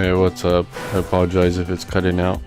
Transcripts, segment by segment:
Hey, what's up? I apologize if it's cutting out.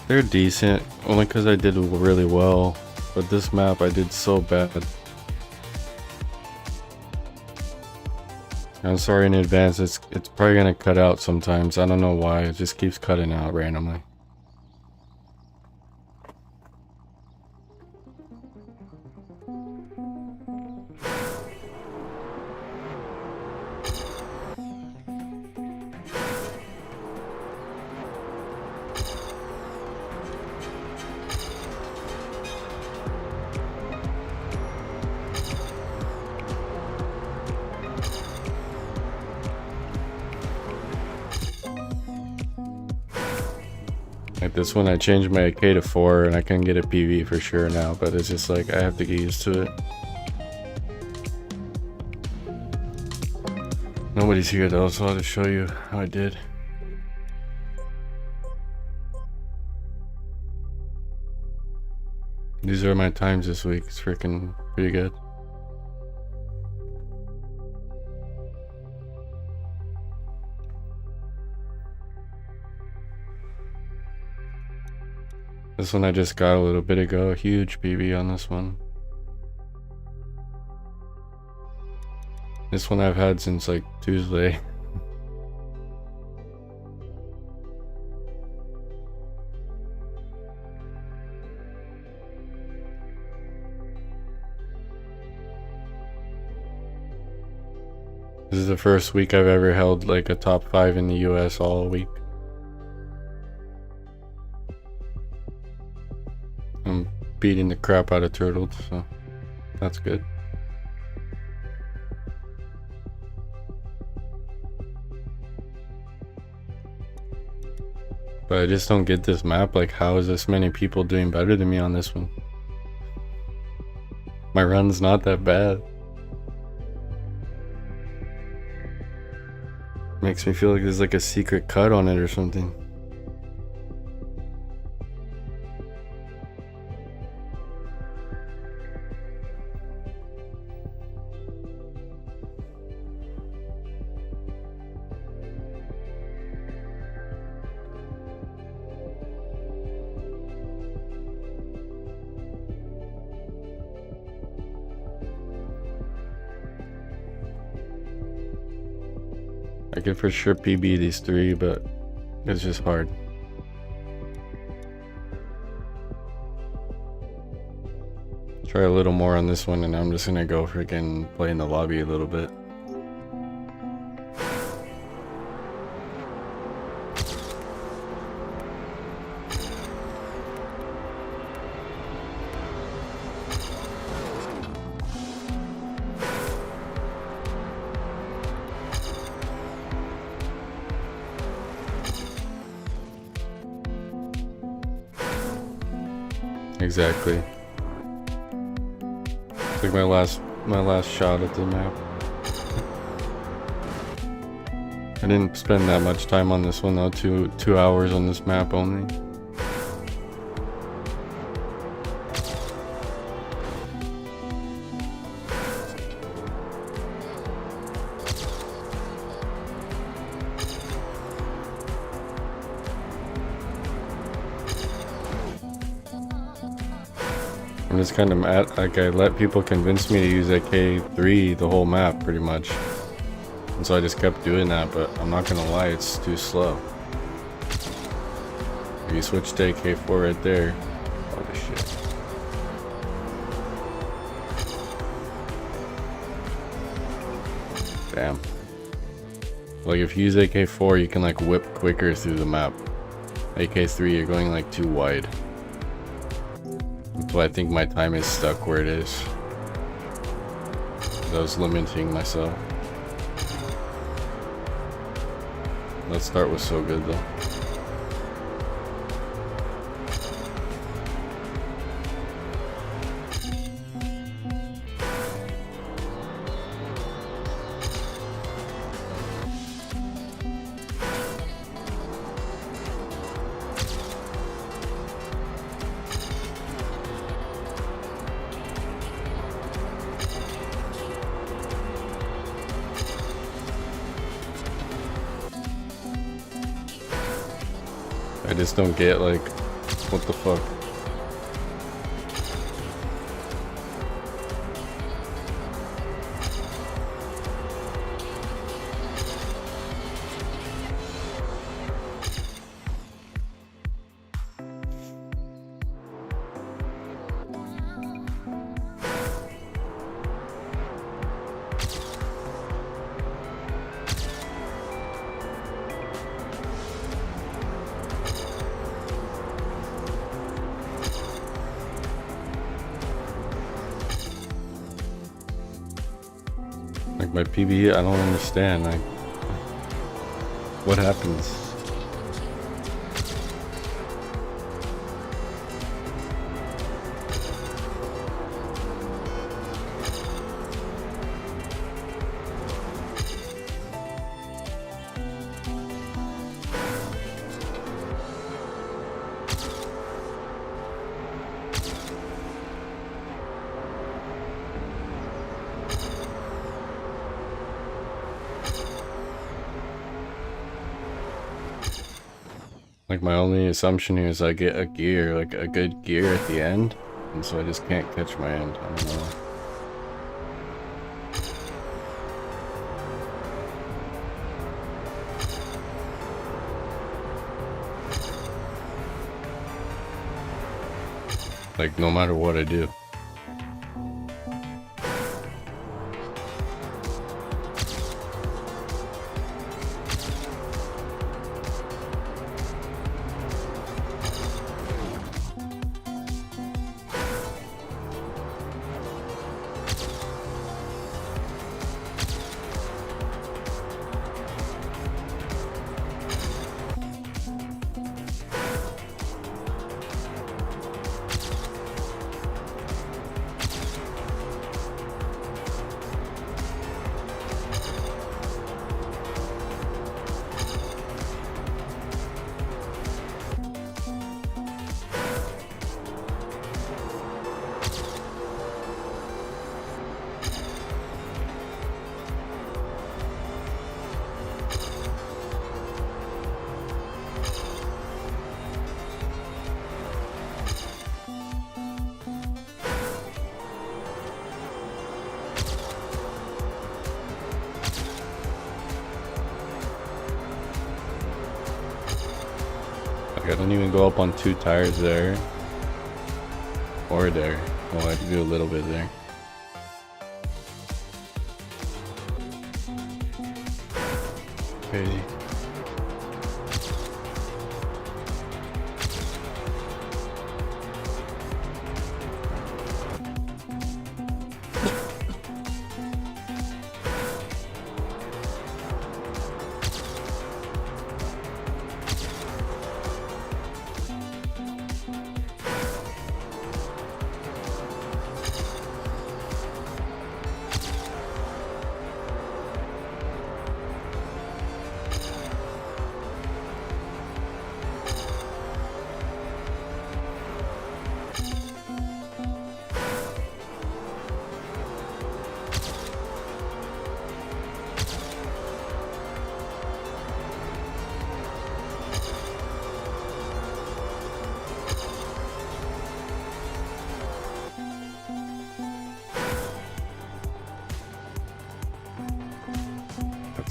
They're decent, only because I did really well. But this map I did so bad. I'm sorry in advance, it's probably gonna cut out sometimes. I don't know why, it just keeps cutting out randomly. Like this one, I changed my AK to 4 and I can get a PV for sure now, but it's just like I have to get used to it. Nobody's here though, so I'll just show you how I did. These are my times this week. It's freaking pretty good. This one I just got a little bit ago, a huge PB on this one. This one I've had since like Tuesday. This is the first week I've ever held like a top 5 in the US all week. I'm beating the crap out of turtles, so that's good. But I just don't get this map, like how is this many people doing better than me on this one? My run's not that bad. Makes me feel like there's like a secret cut on it or something. I could for sure PB these 3, but it's just hard. Try a little more on this one, and I'm just gonna go freaking play in the lobby a little bit. Exactly. It's like my last shot at the map. I didn't spend that much time on this one though, 2 hours on this map only. I'm just kind of mad, like I let people convince me to use AK3 the whole map pretty much. And so I just kept doing that, but I'm not gonna lie, it's too slow. If you switch to AK4 right there, oh shit. Damn. Like if you use AK4, you can like whip quicker through the map. AK3, you're going like too wide. That's why I think my time is stuck where it is. I was limiting myself. That start was so good though. I just don't get like What the fuck? Like my PB, I don't understand. Like, what happens? Like my only assumption here is I get a gear, like a good gear at the end, and so I just can't catch my end. I don't know. Like no matter what I do. I don't even go up on 2 tires there. Or there. Well, I can do a little bit there. Okay.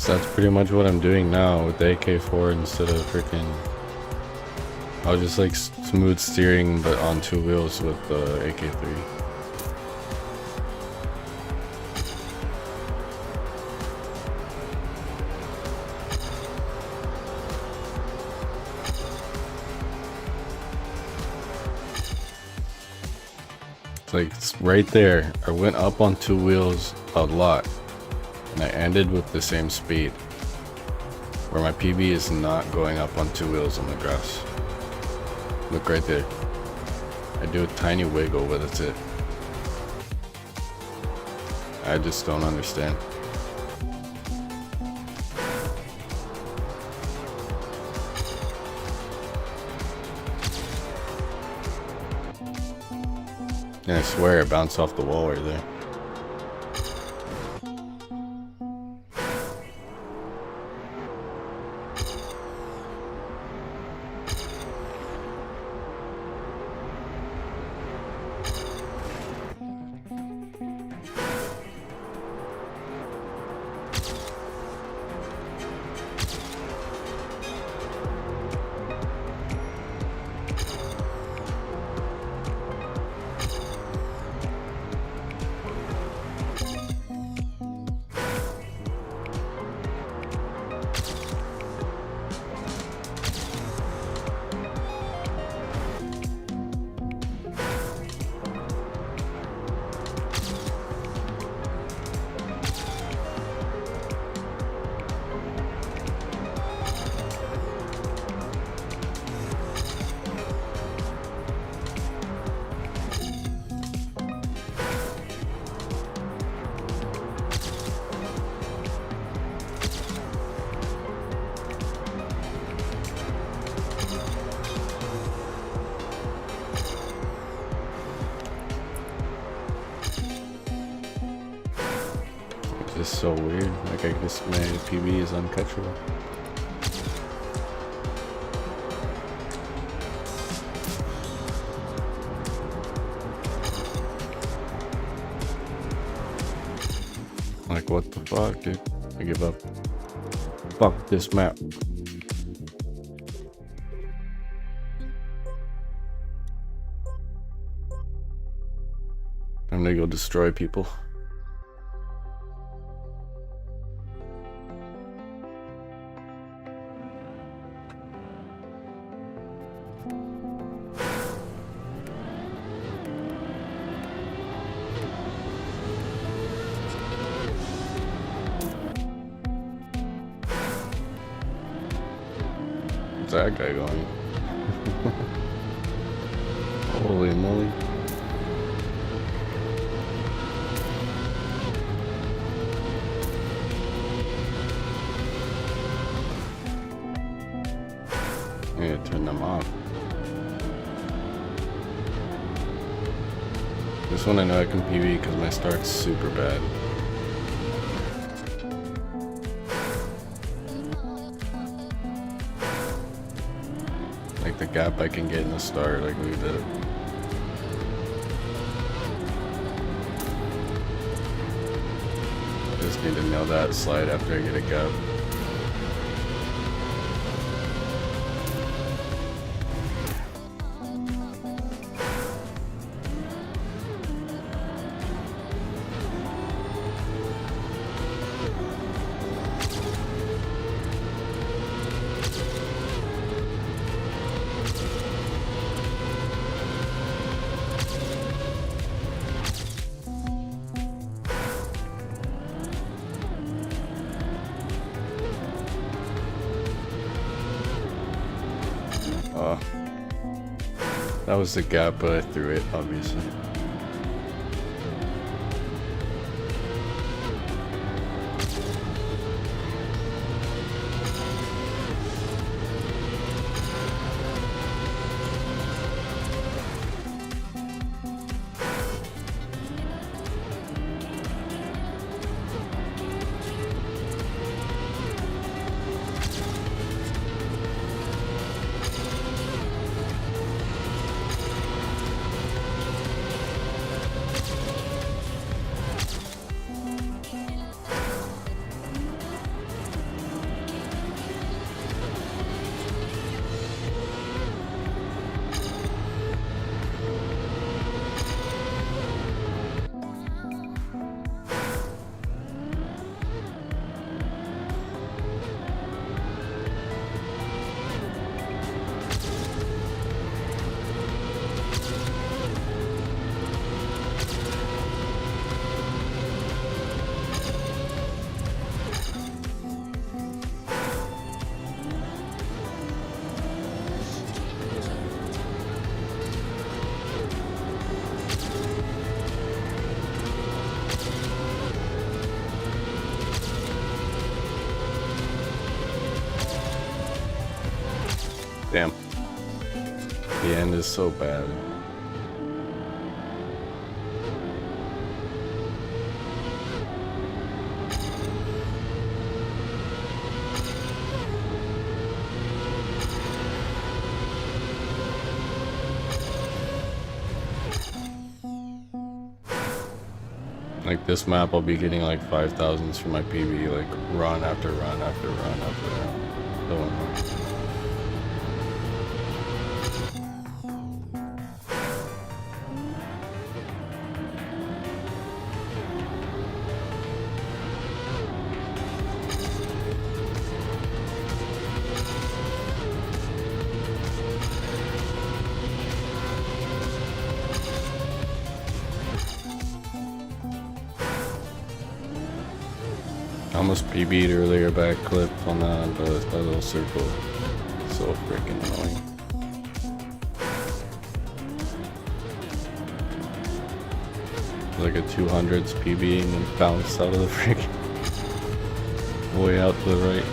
That's pretty much what I'm doing now with the AK4 instead of freaking... I was just like smooth steering but on 2 wheels with the AK3. It's like right there, I went up on 2 wheels a lot. And I ended with the same speed, where my PB is not going up on 2 wheels on the grass. Look right there. I do a tiny wiggle, but that's it. I just don't understand. And I swear it bounced off the wall right there. This is so weird. Like I guess my PB is uncatchable. Like what the fuck, dude? I give up. Fuck this map. I'm gonna go destroy people. What's that guy going? Holy moly. Yeah, turn them off. This one I know I can PB because my start's super bad. Like the gap I can get in the start, like look at that. Just need to nail that slide after I get a gap. That was the gap, but I threw it, obviously. Damn. The end is so bad. Like this map, I'll be getting like 5,000s for my PB, like run after run after run after run. Don't worry. I almost PB'd earlier back clip on that little circle. So freaking annoying. Like a 200s PB and then bounced out of the freaking way out to the right.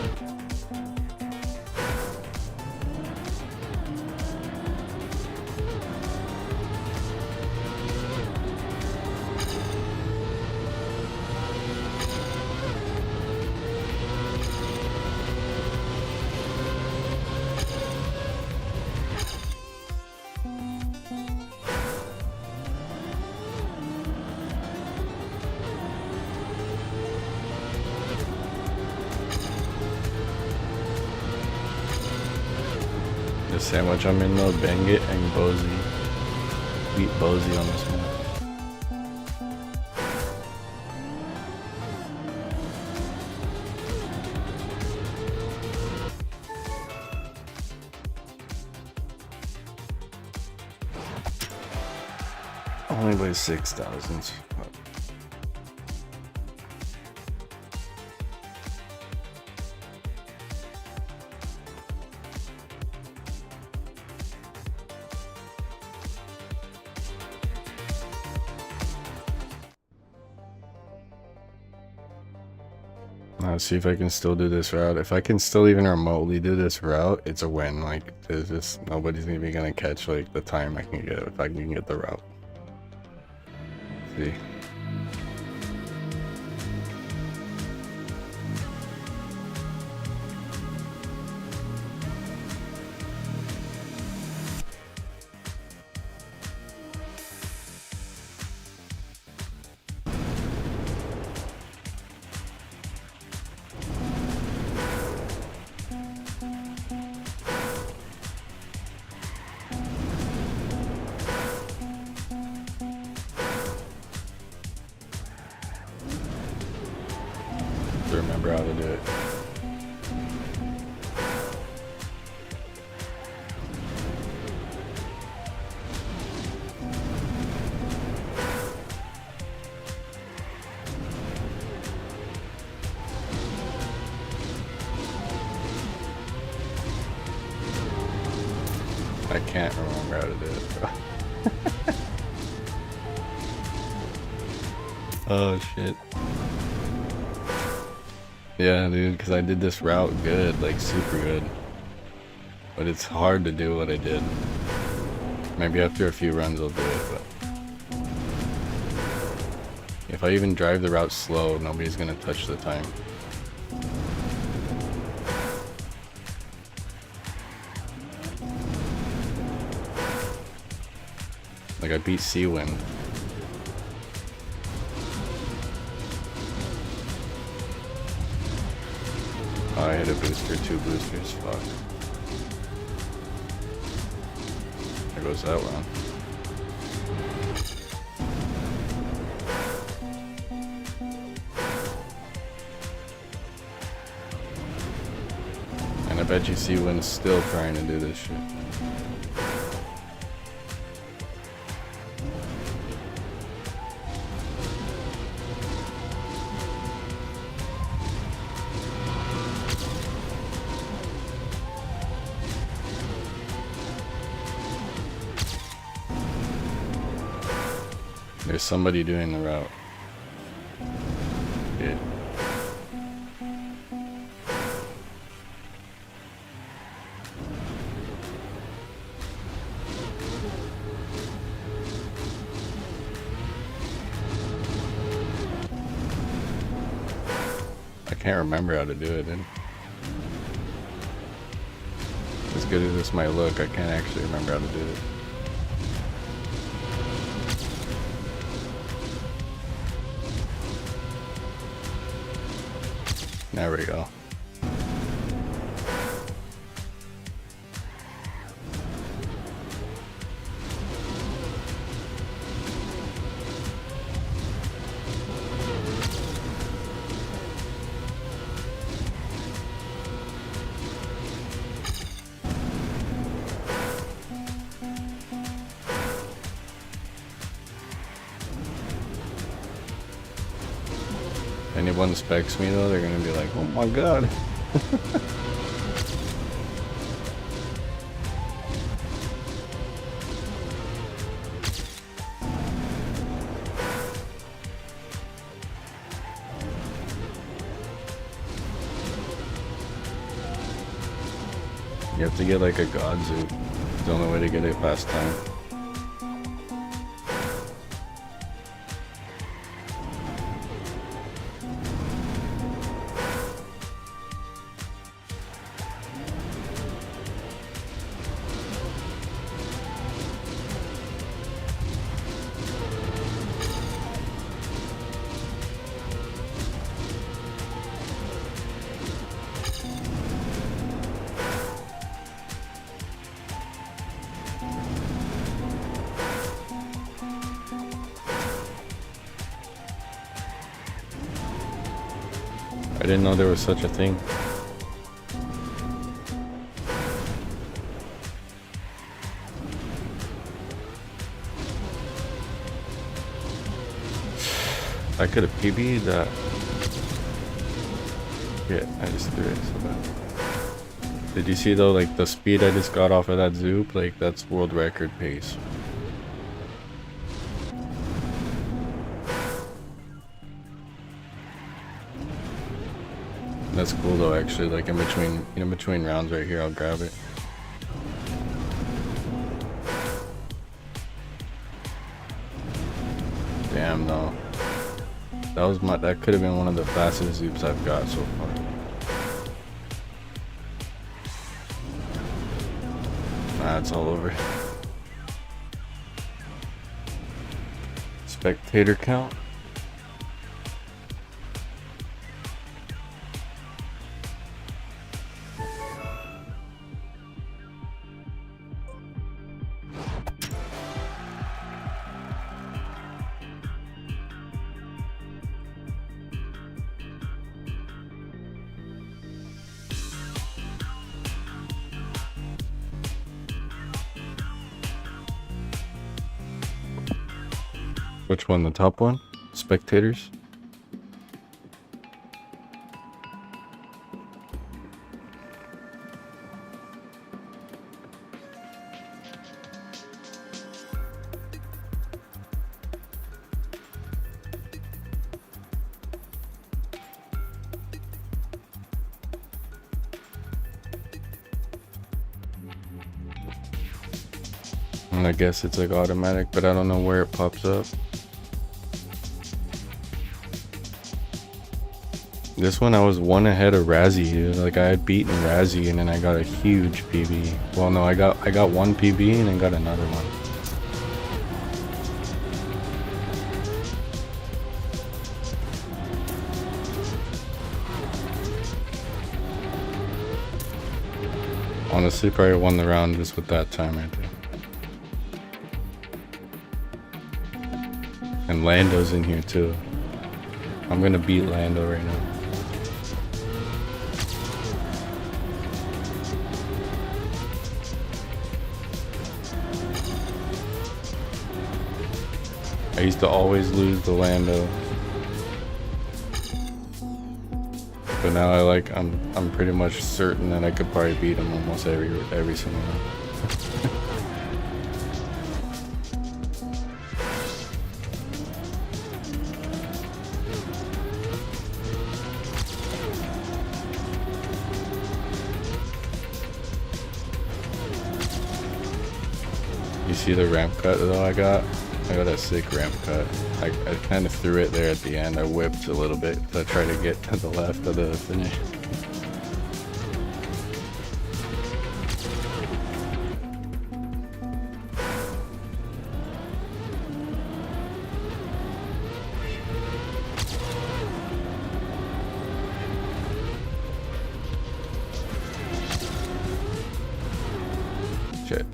sandwich I'm in though, bang it and Bozy. Beat Bozy on this one. Only by 6,000. Let's see if I can still do this route. If I can still even remotely do this route, it's a win. Like, there's just nobody's even gonna catch like the time I can get if I can get the route. Let's see. Remember how to do it. I can't remember how to do it, bro. Oh shit. Yeah, dude, because I did this route good, like super good. But it's hard to do what I did. Maybe after a few runs I'll do it, but if I even drive the route slow, nobody's gonna touch the time. Like I beat Seawind. Oh, I hit a booster, 2 boosters, fuck. There goes that one. And I bet you Seawind's still trying to do this shit. There's somebody doing the route. Yeah. I can't remember how to do it, dude. As good as this might look, I can't actually remember how to do it. There we go. Anyone specs me though, they're gonna be like, oh my god. You have to get like a god zoot. It's the only way to get it past time. I didn't know there was such a thing. I could have PB'd that. Yeah, I just threw it so bad. Did you see though, like the speed I just got off of that zoop? Like that's world record pace. That's cool though, actually. Like in between rounds right here, I'll grab it. Damn, no. That could have been one of the fastest zoops I've got so far. Nah, it's all over. Spectator count. Which one? The top one? Spectators? And I guess it's like automatic, but I don't know where it pops up. This one I was one ahead of Razzie, dude. Like I had beaten Razzie and then I got a huge PB. Well no, I got one PB and then got another one. Honestly, probably won the round just with that time right there. And Lando's in here too. I'm gonna beat Lando right now. I used to always lose to Lando. But now I'm pretty much certain that I could probably beat him almost every single one. You see the ramp cut though I got a sick ramp cut. I kind of threw it there at the end. I whipped a little bit to try to get to the left of the finish. Shit.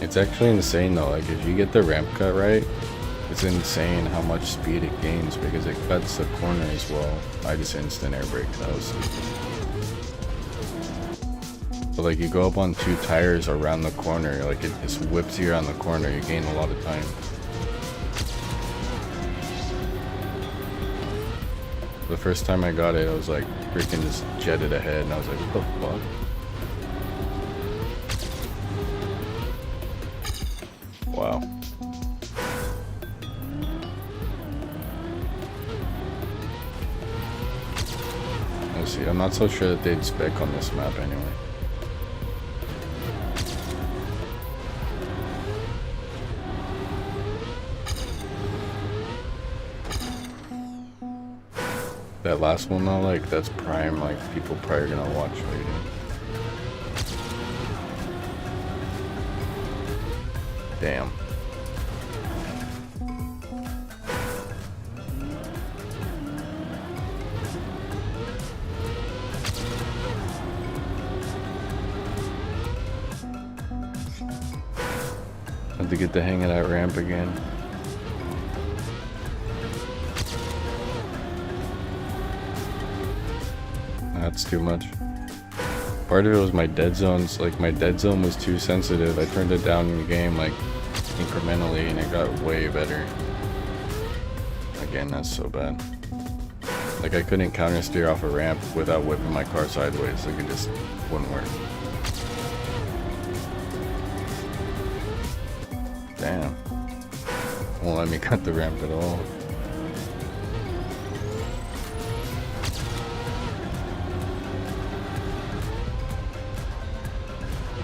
It's actually insane though, like if you get the ramp cut right, it's insane how much speed it gains because it cuts the corner as well. I just instant air brake, that was stupid. But like you go up on 2 tires around the corner, like it just whips you around the corner, you gain a lot of time. The first time I got it, I was like freaking just jetted ahead and I was like, what the fuck? Wow. Let's see, I'm not so sure that they'd spec on this map anyway. That last one though, like that's prime, like people probably gonna watch later. Damn. Have to get the hang of that ramp again. That's too much. Part of it was my dead zones. Like, my dead zone was too sensitive. I turned it down in the game, like, incrementally, and it got way better. Again, that's so bad. Like, I couldn't counter steer off a ramp without whipping my car sideways. Like, it just wouldn't work. Damn. Won't let me cut the ramp at all.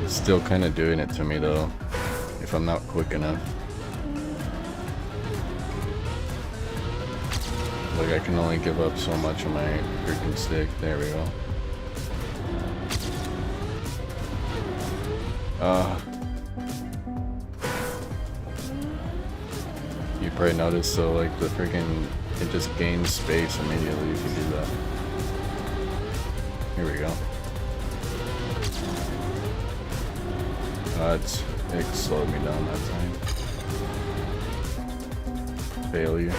It's still kind of doing it to me though, if I'm not quick enough. Like, I can only give up so much on my freaking stick. There we go. You probably noticed, so like the freaking, it just gains space immediately if you do that. Here we go. It slowed me down that time. Failure.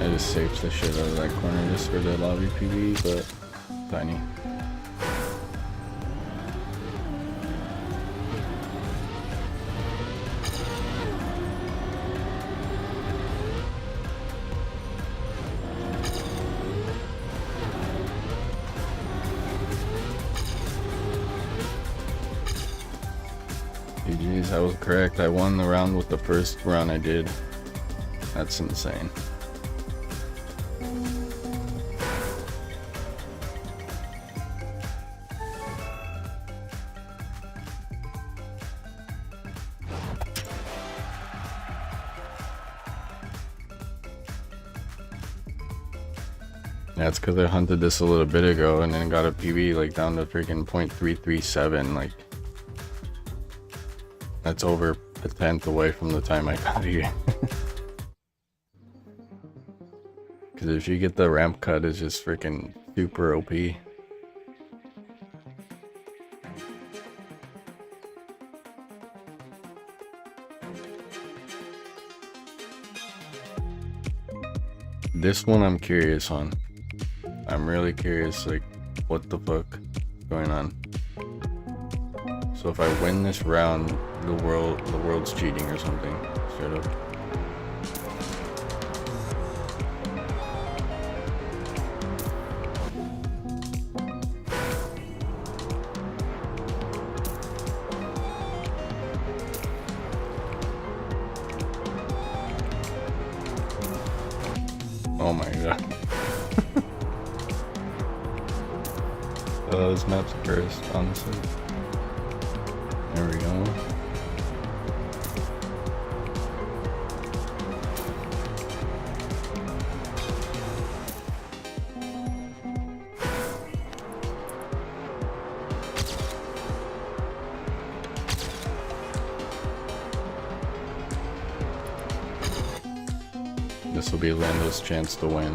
I just saved the shit out of that corner just for the lobby PB, but tiny. GG's, I was correct. I won the round with the first run I did. That's insane. Yeah, it's because I hunted this a little bit ago and then got a PB like down to freaking 0.337. Like, that's over a tenth away from the time I got here. Because if you get the ramp cut, it's just freaking super OP. This one I'm curious on. I'm really curious, like, what the fuck is going on. So if I win this round, the world's cheating or something, straight up. Oh my god. This map's cursed, honestly. There we go. This will be Lando's chance to win.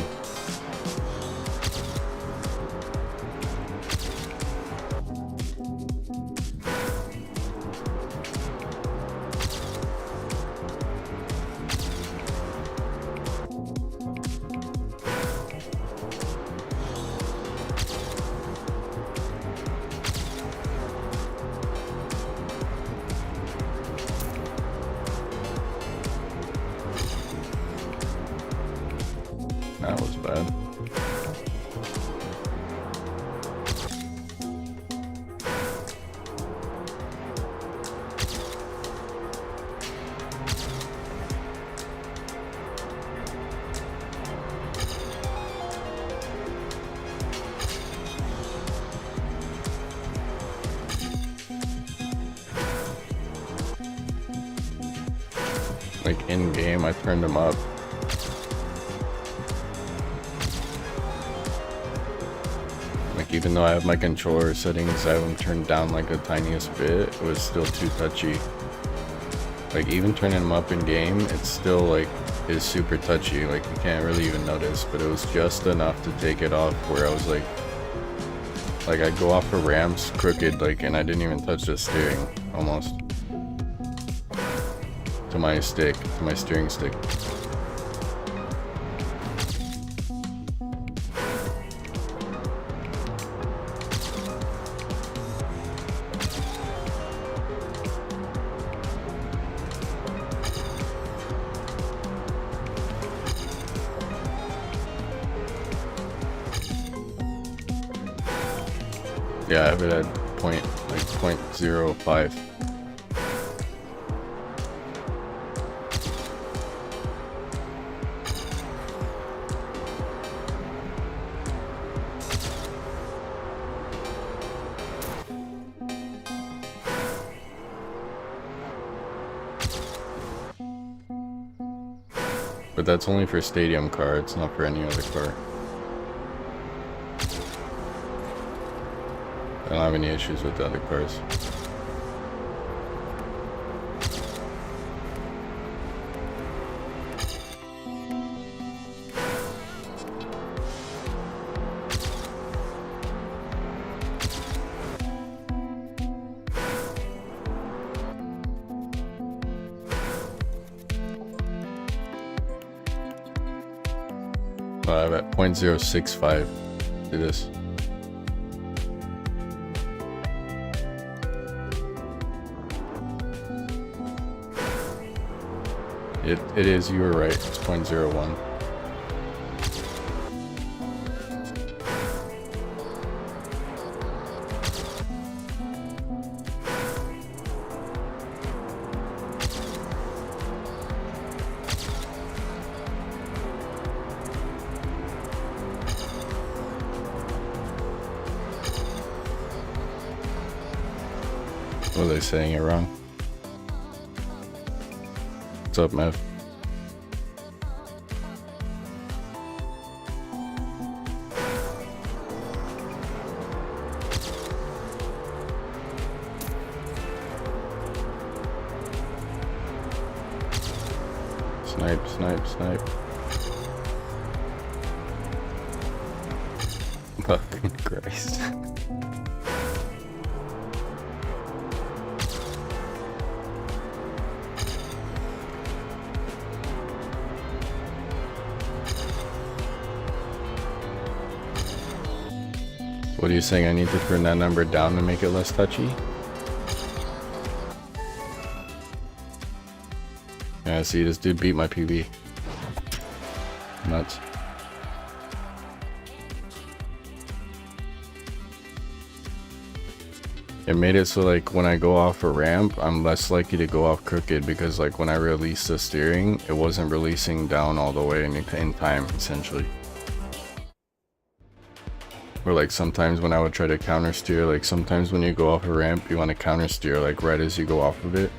That was bad. Like in game, I turned them up. Like, even though I have my controller settings, I have them turned down like the tiniest bit, it was still too touchy. Like, even turning them up in game, it's still like, is super touchy. Like, you can't really even notice, but it was just enough to take it off where I was like, Like I'd go off of ramps crooked, like, and I didn't even touch the steering, almost. To my steering stick. Yeah, I have it at point 0.05. But that's only for stadium car, it's not for any other car. I don't have any issues with the other cars. I'm at 0.065 to this. It is, you were right, it's 0.01. What are they saying it wrong? What's up, Mev? Snipe, snipe, snipe. Fucking Christ. What are you saying? I need to turn that number down to make it less touchy? Yeah, see, this dude beat my PB. Nuts. It made it so like when I go off a ramp, I'm less likely to go off crooked because like when I release the steering, it wasn't releasing down all the way in time, essentially. Or like sometimes when I would try to counter steer, like sometimes when you go off a ramp, you want to counter steer like right as you go off of it.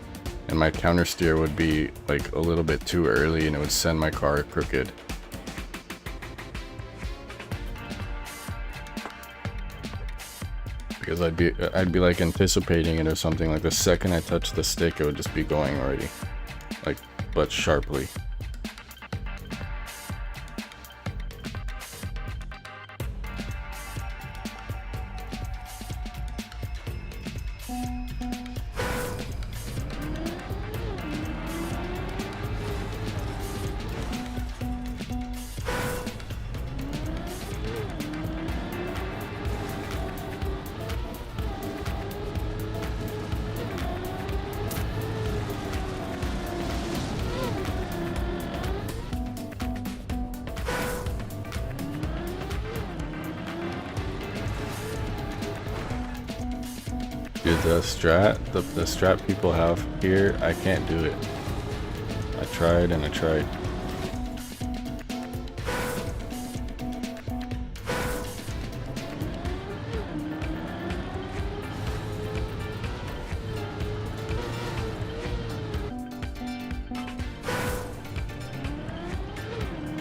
And my counter steer would be like a little bit too early and it would send my car crooked. Because I'd be like anticipating it or something, like the second I touch the stick it would just be going already. Like, but sharply. Dude, the strat people have here, I can't do it. I tried and I tried.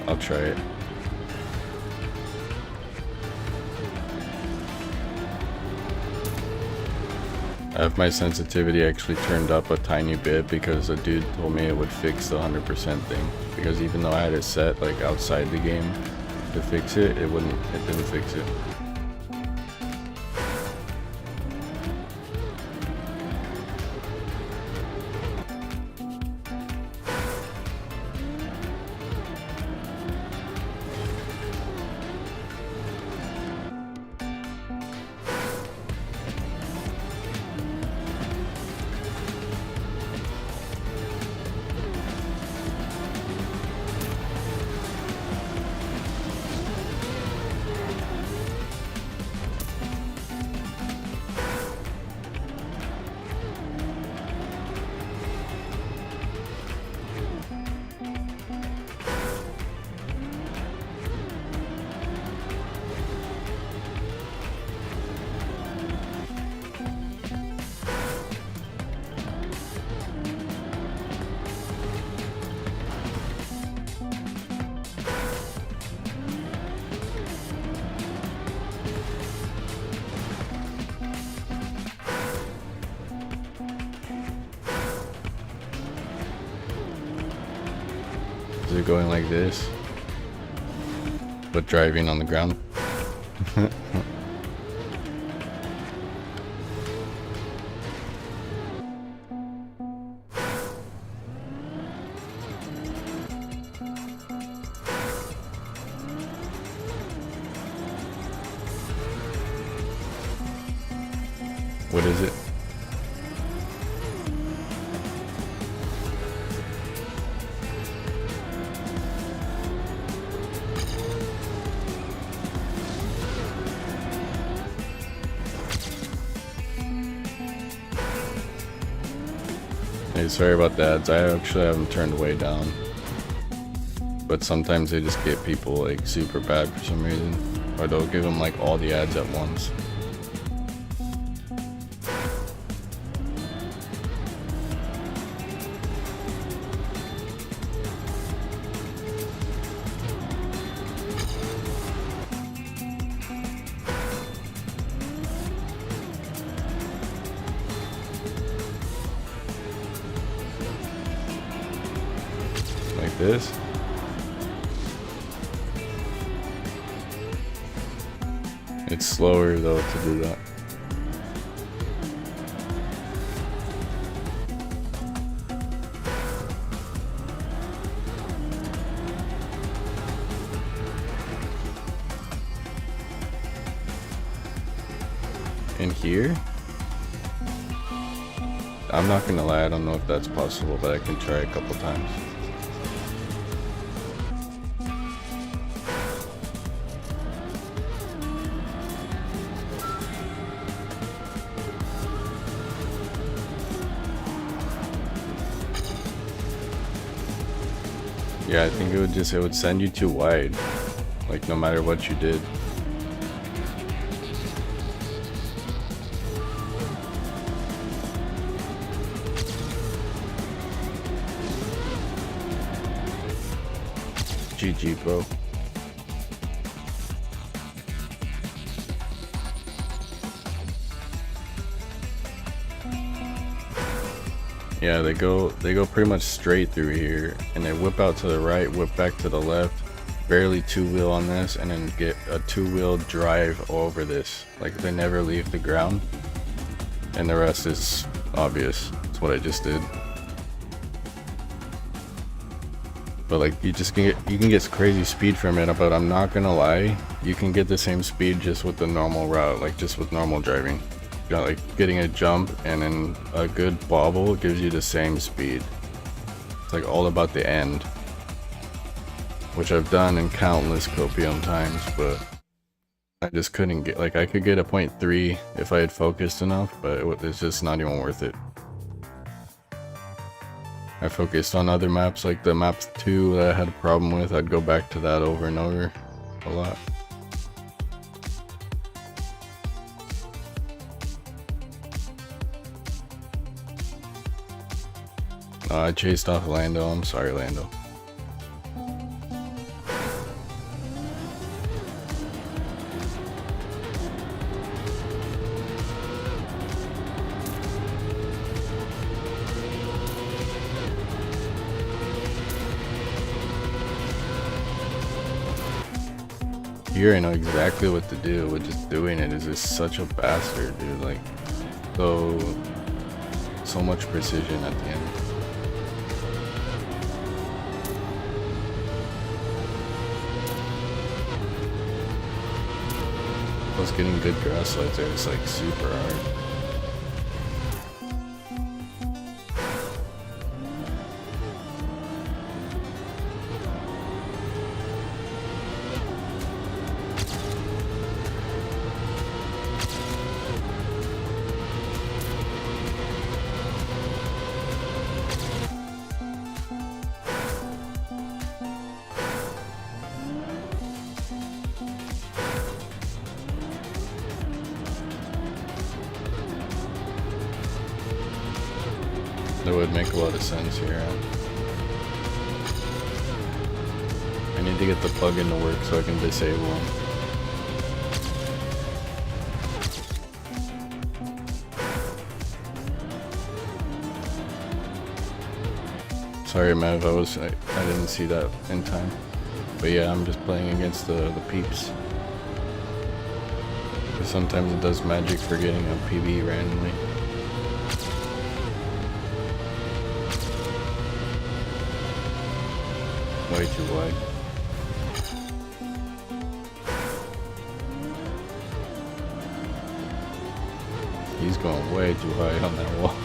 I'll try it. I have my sensitivity actually turned up a tiny bit because a dude told me it would fix the 100% thing. Because even though I had it set like outside the game to fix it, it didn't fix it. are going like this, but driving on the ground. What is it? Hey, sorry about the ads. I actually have them turned way down. But sometimes they just get people like super bad for some reason. Or they'll give them like all the ads at once. Like this. It's slower though to do that. In here? I'm not gonna lie, I don't know if that's possible, but I can try a couple times. Yeah, I think it would send you too wide, like no matter what you did. GG, bro. Yeah, they go pretty much straight through here, and they whip out to the right, whip back to the left, barely two-wheel on this, and then get a two-wheel drive over this. Like they never leave the ground, and the rest is obvious. That's what I just did. But like you can get crazy speed from it, but I'm not gonna lie, you can get the same speed just with the normal route, like just with normal driving. Got like getting a jump and then a good bobble gives you the same speed. It's like all about the end, which I've done in countless copium times, but I just couldn't get, like I could get a 0.3 if I had focused enough, but it's just not even worth it. I focused on other maps, like the map 2 that I had a problem with. I'd go back to that over and over a lot. I chased off Lando. I'm sorry, Lando. Here I know exactly what to do, but just doing it is just such a bastard, dude. Like, so much precision at the end. Plus getting good grass slides there is like super hard. That would make a lot of sense here. I need to get the plugin to work so I can disable them. So Sorry, Mav, I didn't see that in time. But yeah, I'm just playing against the peeps. Sometimes it does magic for getting a PB randomly. Way too wide. He's going way too high on that wall.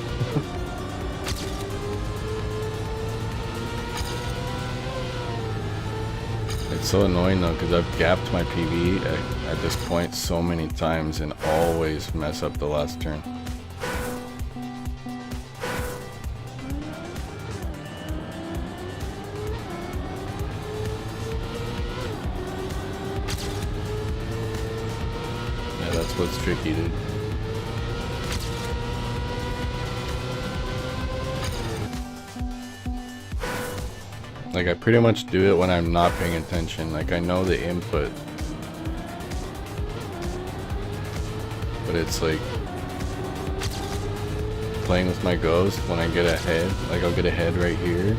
It's so annoying though, because I've gapped my PB at this point so many times and always mess up the last turn. Yeah, that's what's tricky, dude. Like, I pretty much do it when I'm not paying attention. Like, I know the input. But it's like playing with my ghost when I get ahead. Like, I'll get ahead right here.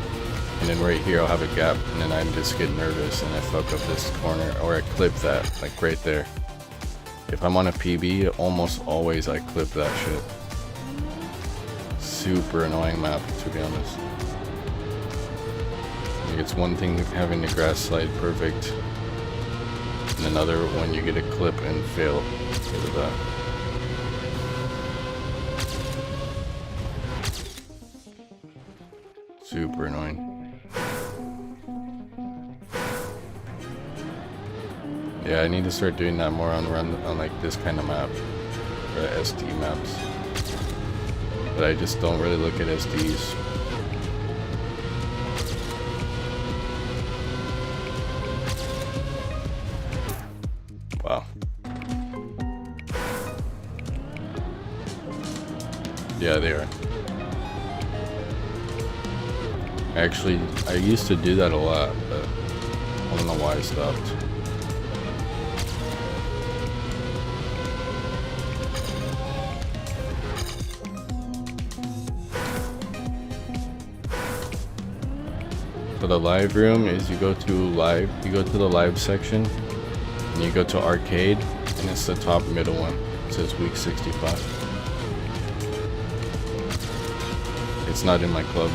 And then right here I'll have a gap. And then I just get nervous and I fuck up this corner. Or I clip that, like right there. If I'm on a PB, almost always I clip that shit. Super annoying map, to be honest. It's one thing having the grass slide perfect, and another when you get a clip and fail because of that. Super annoying. Yeah, I need to start doing that more on like this kind of map, or SD maps. But I just don't really look at SDs. Wow. Yeah, they are. Actually, I used to do that a lot, but I don't know why I stopped. So the live room is you go to the live section. And you go to arcade, and it's the top middle one. It says week 65. It's not in my club.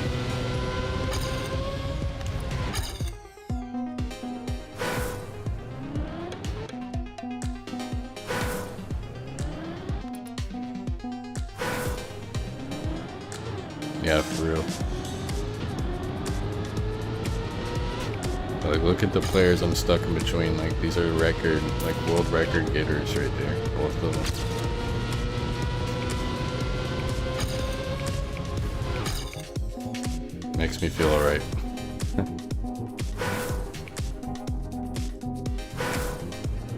Yeah, for real. Like, look at the players I'm stuck in between. Like, these are record, like world record getters right there, both of them. Makes me feel alright.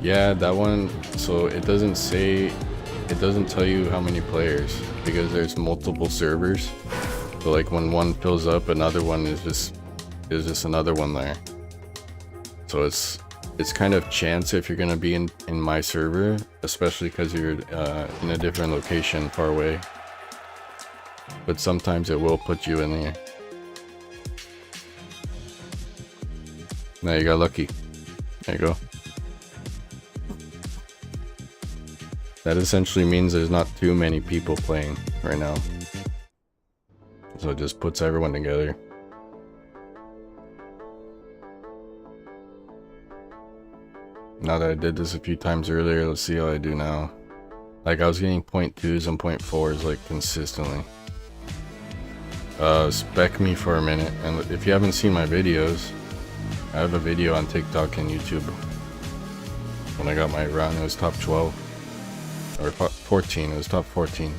Yeah, that one. So it doesn't tell you how many players because there's multiple servers. So like when one fills up, another one is just another one there. So it's kind of chance if you're gonna be in my server, especially because you're in a different location far away. But sometimes it will put you in there. Now you got lucky. There you go. That essentially means there's not too many people playing right now. So it just puts everyone together. Now that I did this a few times earlier, let's see how I do now. Like, I was getting 0.2s and 0.4s like consistently. Spec me for a minute, and if you haven't seen my videos, I have a video on TikTok and YouTube. When I got my run, it was top 12. Or 14, it was top 14.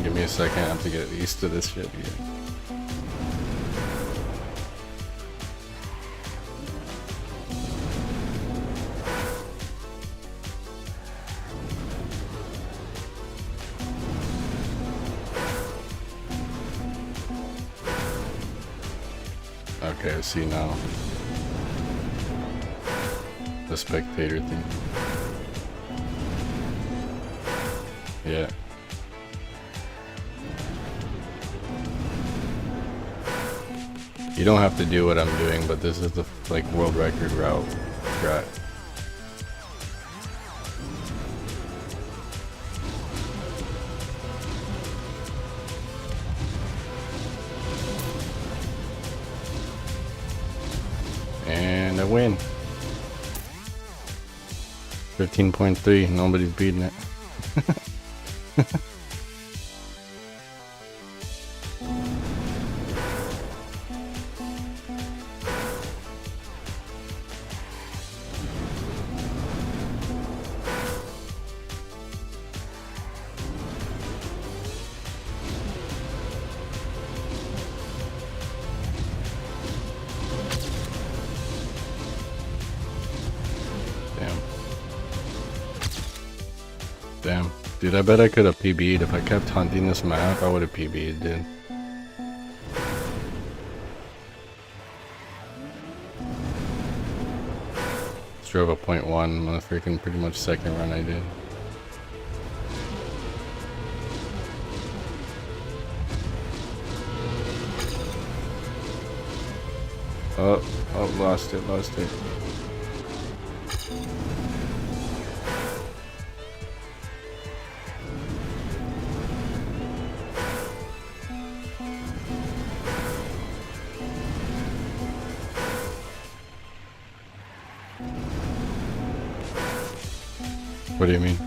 Give me a second, I have to get used to this shit again. Okay, I see now. The spectator thing. Yeah. You don't have to do what I'm doing, but this is the like world record route. Strat. And I win. 15.3, nobody's beating it. Damn. Dude, I bet I could have PB'd. If I kept hunting this map, I would have PB'd, dude. Just drove a 0.1 on the freaking pretty much second run I did. Oh, lost it. What do you mean?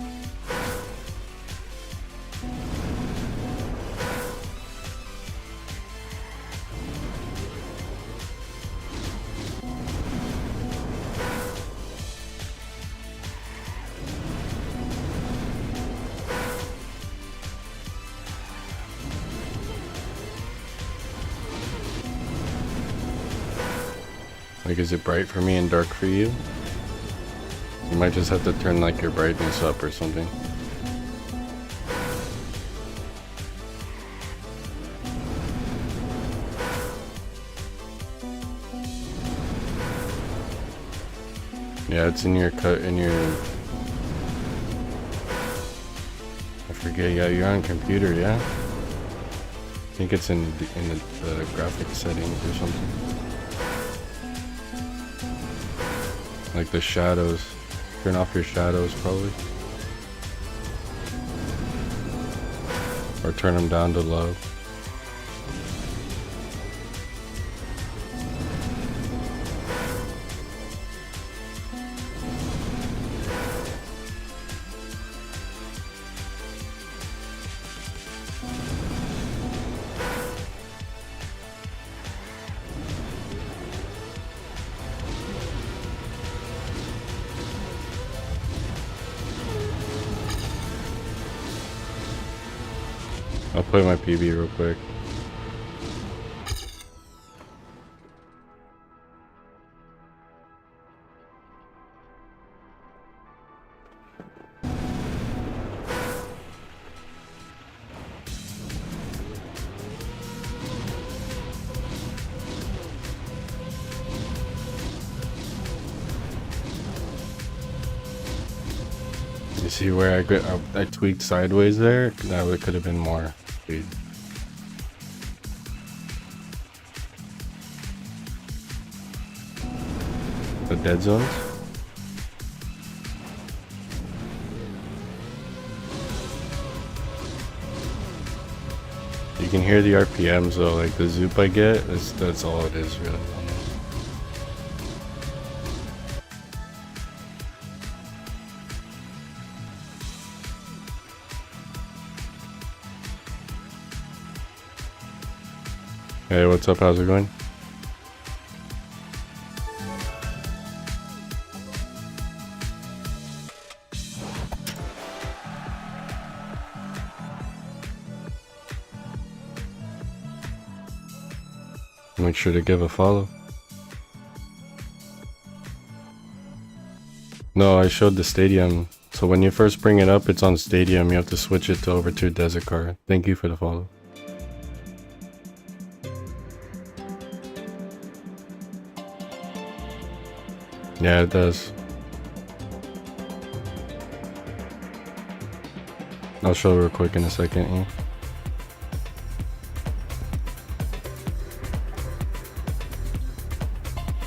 Like, is it bright for me and dark for you? You might just have to turn like your brightness up or something. Yeah, it's in your I forget. Yeah, you're on computer. Yeah, I think it's in the graphics settings or something. Like the shadows. Turn off your shadows probably. Or turn them down to low. I'll play my PB real quick. You see where I tweaked sideways there? That could have been more. Dude. The dead zones? You can hear the RPMs though, like the zoop I get, that's all it is really. Hey, what's up? How's it going? Make sure to give a follow. No, I showed the stadium. So when you first bring it up, it's on stadium. You have to switch it to over to desert car. Thank you for the follow. Yeah, it does. I'll show real quick in a second. Yeah.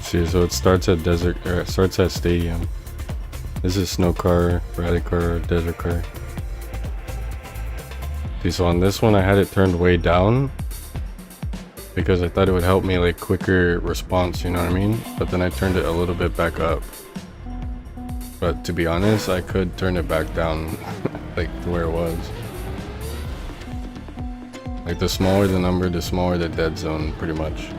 See, so it starts at desert, or it starts at stadium. This is snow car, rally car, desert car. See, so on this one I had it turned way down because I thought it would help me like quicker response, you know what I mean? But then I turned it a little bit back up. But to be honest, I could turn it back down like to where it was. Like the smaller the number, the smaller the dead zone, pretty much.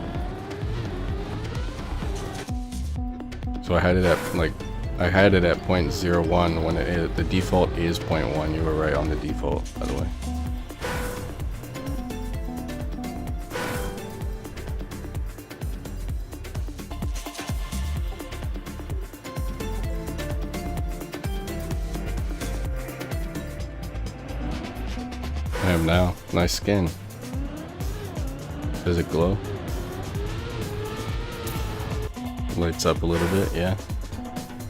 So I had it at like, I had it at 0.01 when the default is 0.1. You were right on the default, by the way. I am now. Nice skin. Does it glow? Lights up a little bit, yeah.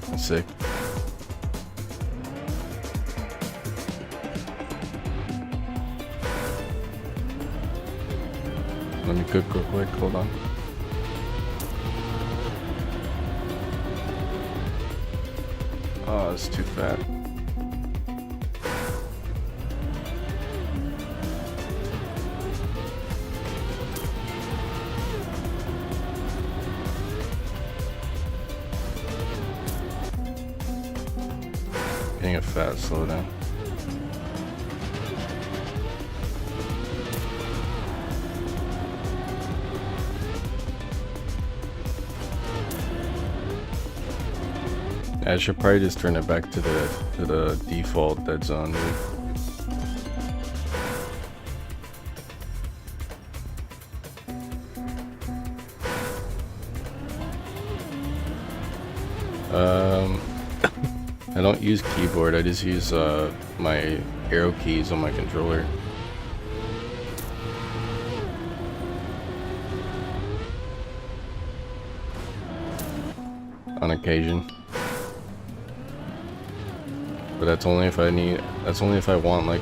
That's sick. Let me cook real quick, hold on. Oh, it's too fat. Getting it fat, slow down. I should probably just turn it back to the default dead zone, dude. I don't use keyboard, I just use my arrow keys on my controller. On occasion. But that's only if I need, that's only if I want like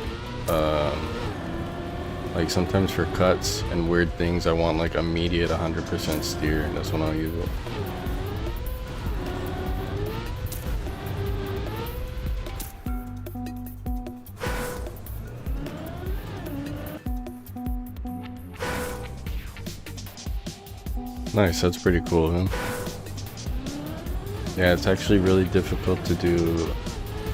sometimes for cuts and weird things I want like immediate 100% steer. That's when I'll use it. Nice, that's pretty cool, man. Yeah, it's actually really difficult to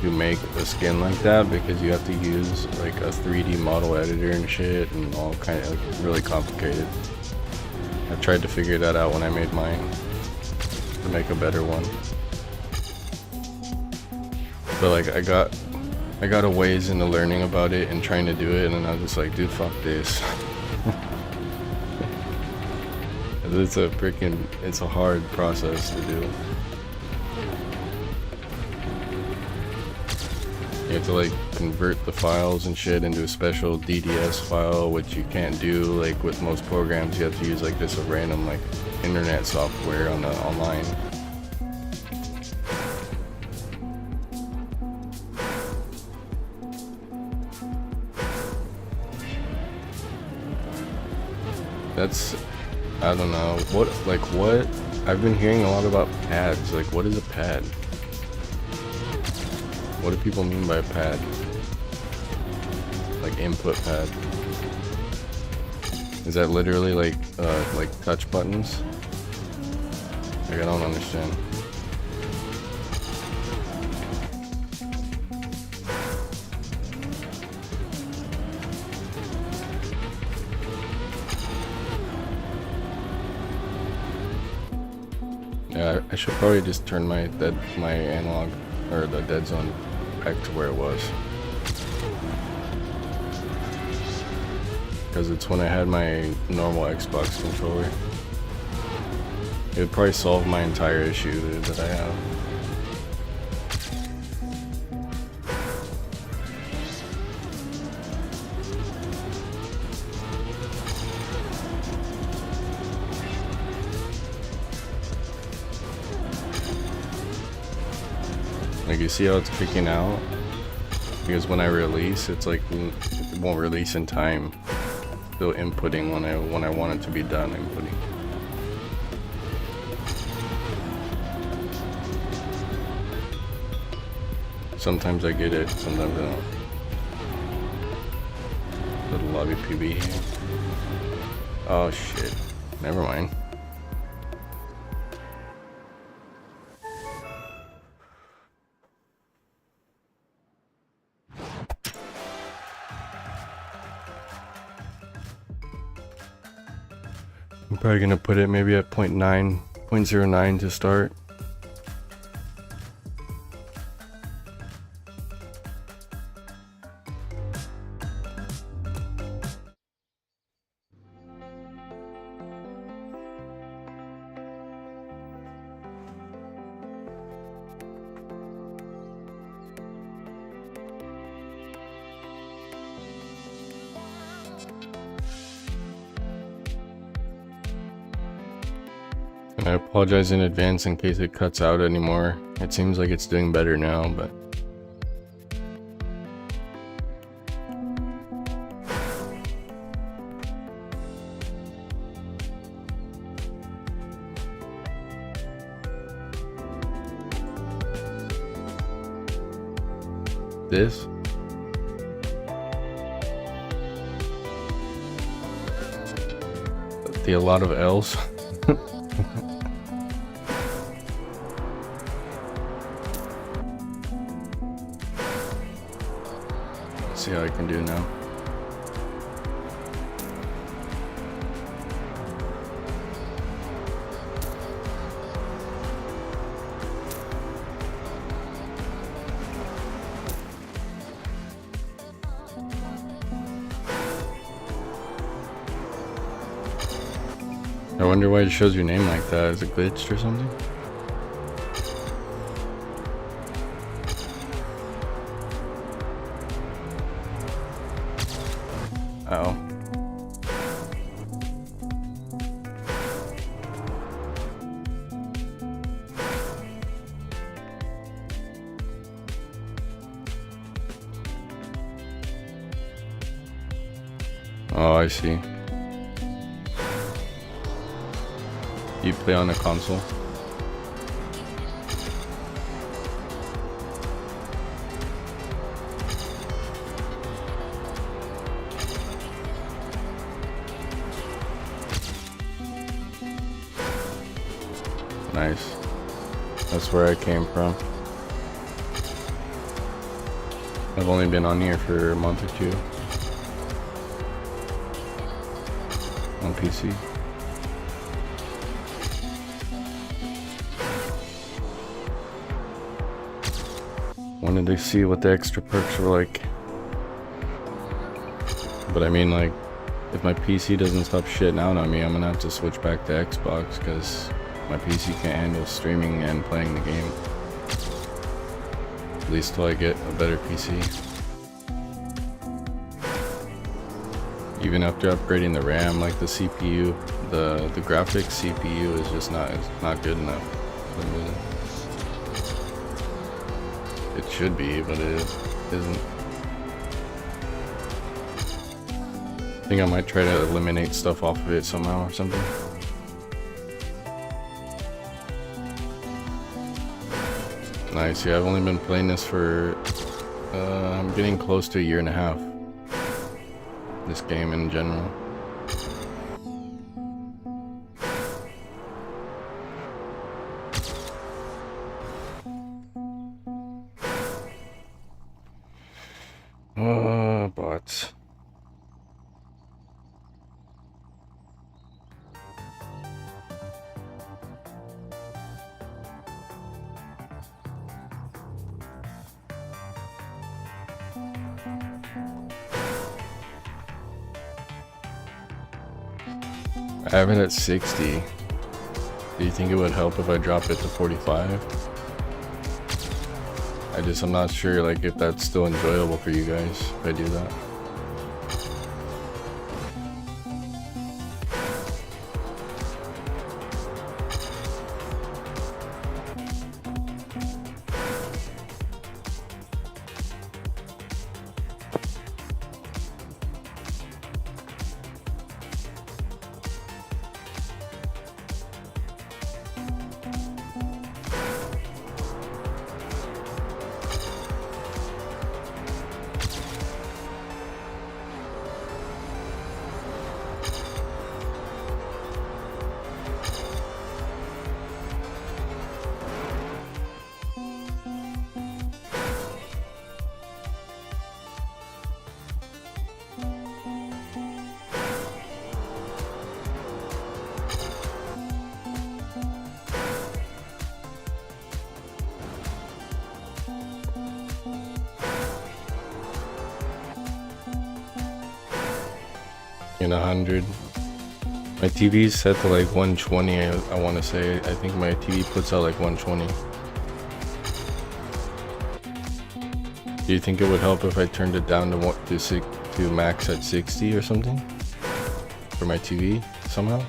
make a skin like that because you have to use like a 3D model editor and shit and all kind of like really complicated. I tried to figure that out when I made mine to make a better one. But like I got a ways into learning about it and trying to do it, and then I was just like, dude, fuck this. It's a hard process to do. You have to like convert the files and shit into a special DDS file, which you can't do like with most programs. You have to use like this random like internet software on the online. That's, I don't know, what I've been hearing a lot about pads. Like, what is a pad? What do people mean by pad? Like input pad. Is that literally like touch buttons? Like, I don't understand. Yeah, I should probably just turn my analog or the dead zone back to where it was, because it's when I had my normal Xbox controller. It would probably solve my entire issue that I have. Like, you see how it's kicking out? Because when I release, it's like it won't release in time. Still inputting when I want it to be done inputting. Sometimes I get it, sometimes I don't. Little lobby PB here. Oh shit. Never mind. I'm probably gonna put it maybe at 0.09 to start. And I apologize in advance in case it cuts out anymore. It seems like it's doing better now, but this. A lot of L's. See how I can do now. I wonder why it shows your name like that. Is it glitched or something? Oh. Oh, I see. You play on a console? Nice. That's where I came from. I've only been on here for a month or two. On PC. Wanted to see what the extra perks were like. But I mean, like, if my PC doesn't stop shitting out on me, I'm gonna have to switch back to Xbox because my PC can't handle streaming and playing the game. At least till I get a better PC. Even after upgrading the RAM, like the CPU, the graphics CPU is just not good enough. It should be, but it isn't. I think I might try to eliminate stuff off of it somehow or something. Nice, yeah, I've only been playing this for, I'm getting close to a year and a half. This game in general. Bots. I have it at 60. Do you think it would help if I drop it to 45? I'm not sure, like, if that's still enjoyable for you guys if I do that. in 100. My TV's set to like 120. I want to say. I think my TV puts out like 120. Do you think it would help if I turned it down to max at 60 or something for my TV somehow?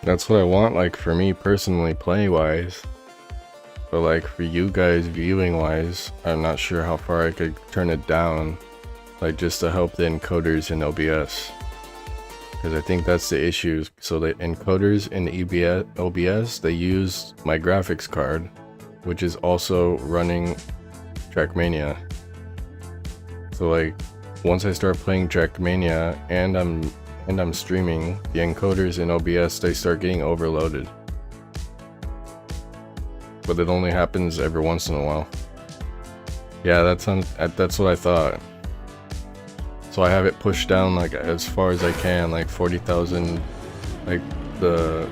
That's what I want, like for me personally, play wise. But like for you guys viewing wise, I'm not sure how far I could turn it down, like just to help the encoders in OBS. Because I think that's the issue. So the encoders in OBS, they use my graphics card, which is also running Trackmania. So like once I start playing Trackmania and I'm streaming, the encoders in OBS, they start getting overloaded. But it only happens every once in a while. Yeah, that's what I thought. So I have it pushed down like as far as I can, like 40,000, like the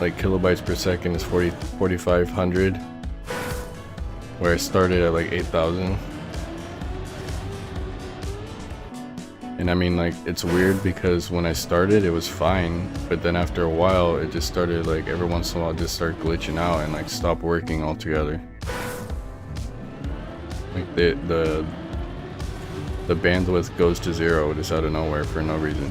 kilobytes per second is 4,500, where I started at like 8,000. And I mean, like, it's weird because when I started it was fine, but then after a while it just started, like, every once in a while it just started glitching out and like stop working altogether. Like the bandwidth goes to 0 just out of nowhere for no reason.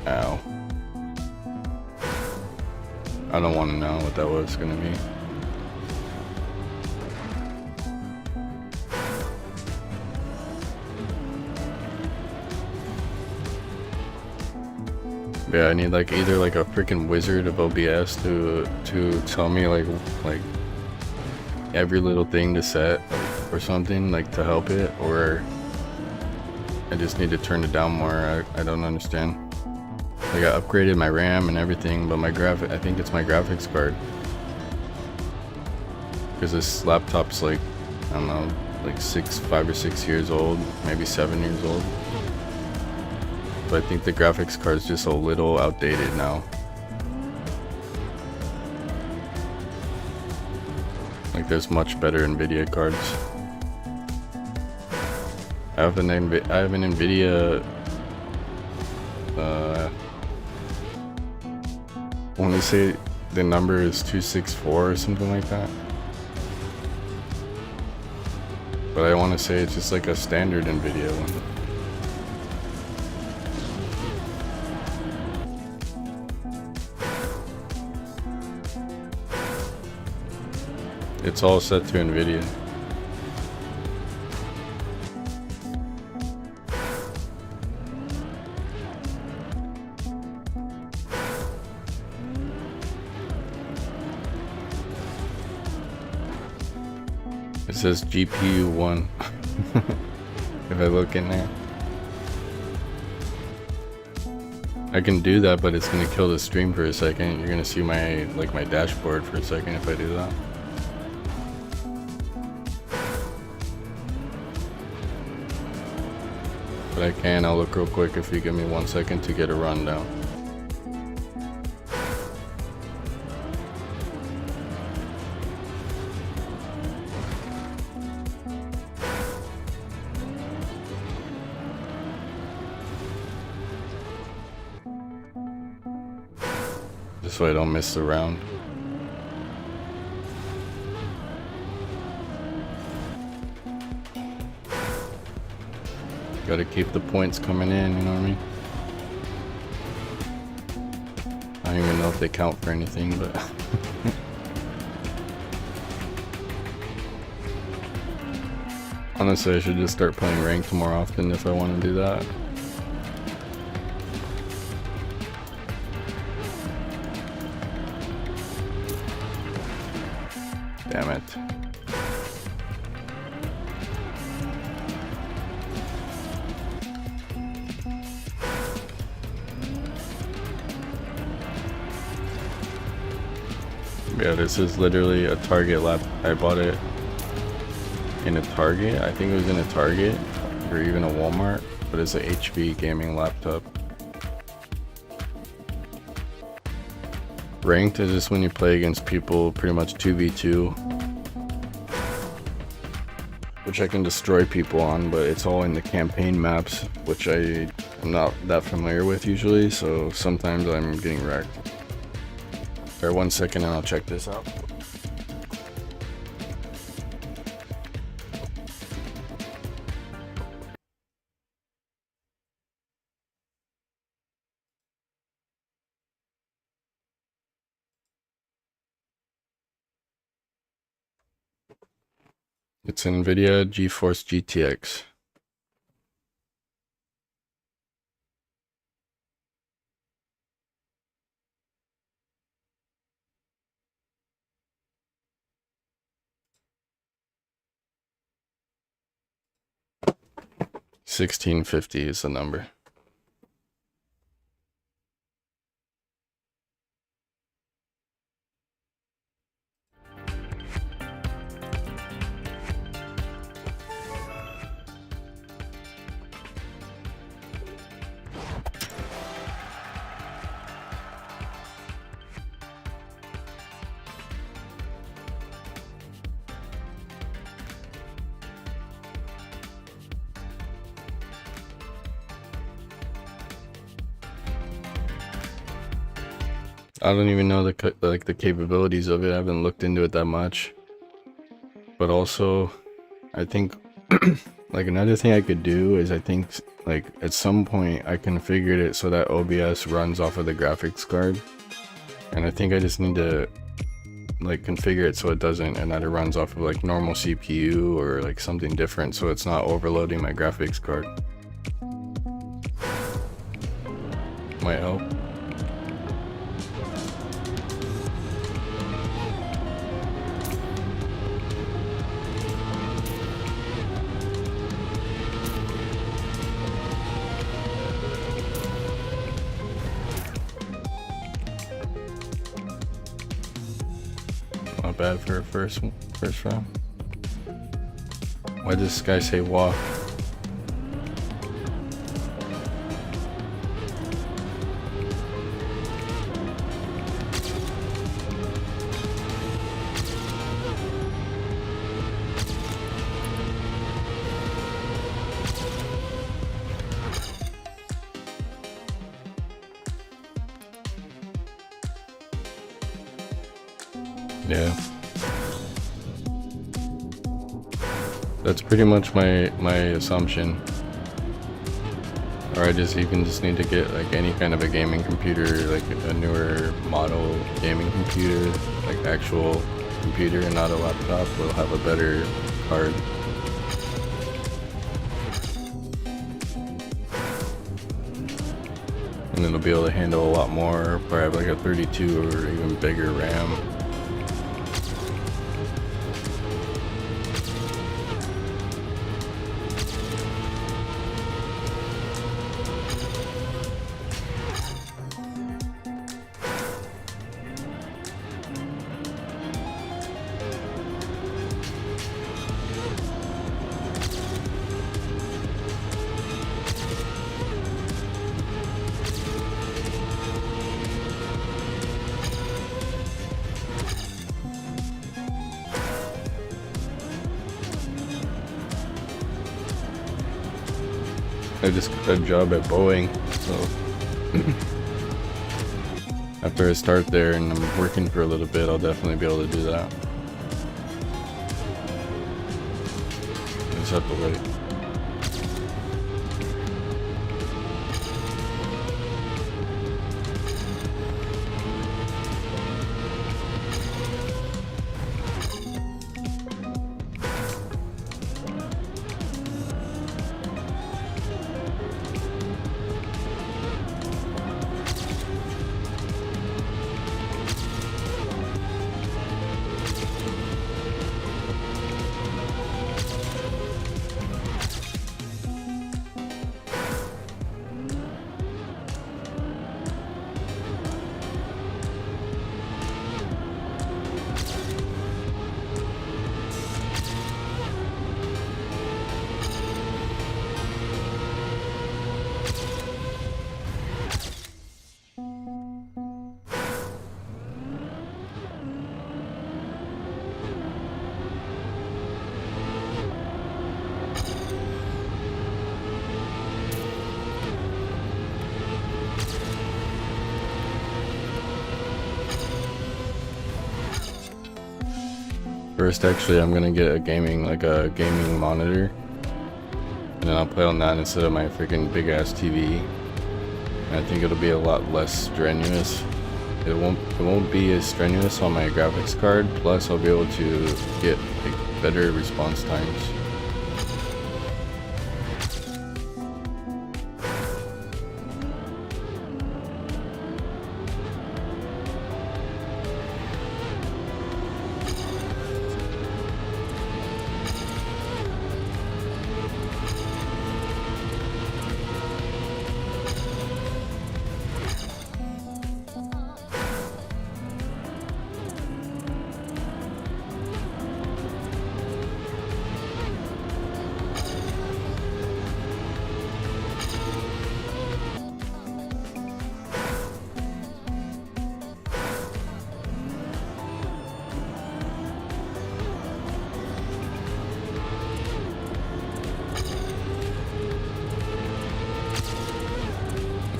Ow. I don't want to know what that was gonna be. Yeah, I need like either like a freaking wizard of OBS to tell me like every little thing to set or something, like to help it, or I just need to turn it down more. I don't understand. Like I upgraded my RAM and everything, but I think it's my graphics card. Because this laptop's like, I don't know, like 5 or 6 years old, maybe 7 years old. But I think the graphics card is just a little outdated now. Like there's much better NVIDIA cards. I have an NVIDIA. I want to say the number is 264 or something like that. But I want to say it's just like a standard NVIDIA one. It's all set to NVIDIA. It says GPU 1 if I look in there. I can do that, but it's gonna kill the stream for a second. You're gonna see my dashboard for a second if I do that. But I'll look real quick if you give me 1 second to get a rundown. Just so I don't miss the round. Gotta keep the points coming in, you know what I mean? I don't even know if they count for anything, but honestly, I should just start playing ranked more often if I want to do that. Damn it. Yeah, this is literally a Target lap. I bought it in a Target. I think it was in a Target or even a Walmart, but it's a HP gaming laptop. Ranked is just when you play against people pretty much 2v2, which I can destroy people on, but it's all in the campaign maps, which I am not that familiar with usually, so sometimes I'm getting wrecked. Alright, 1 second and I'll check this out. It's NVIDIA GeForce GTX. $1650 is the number. I don't even know the capabilities of it. I haven't looked into it that much. But also, I think like another thing I could do is I think like at some point I configured it so that OBS runs off of the graphics card, and I think I just need to like configure it so it doesn't, and that it runs off of like normal CPU or like something different, so it's not overloading my graphics card. Might help. Not bad for a first round. Why does this guy say wah? Yeah. That's pretty much my assumption. Or I just even need to get like any kind of a gaming computer, like a newer model gaming computer, like actual computer and not a laptop, will have a better card. And it'll be able to handle a lot more, probably have like a 32 or even bigger RAM. I just got a job at Boeing, so after I start there and I'm working for a little bit, I'll definitely be able to do that. I just have to wait. first, actually, I'm gonna get a gaming monitor, and then I'll play on that instead of my freaking big ass TV. And I think it'll be a lot less strenuous. It won't be as strenuous on my graphics card. Plus, I'll be able to get like, better response times.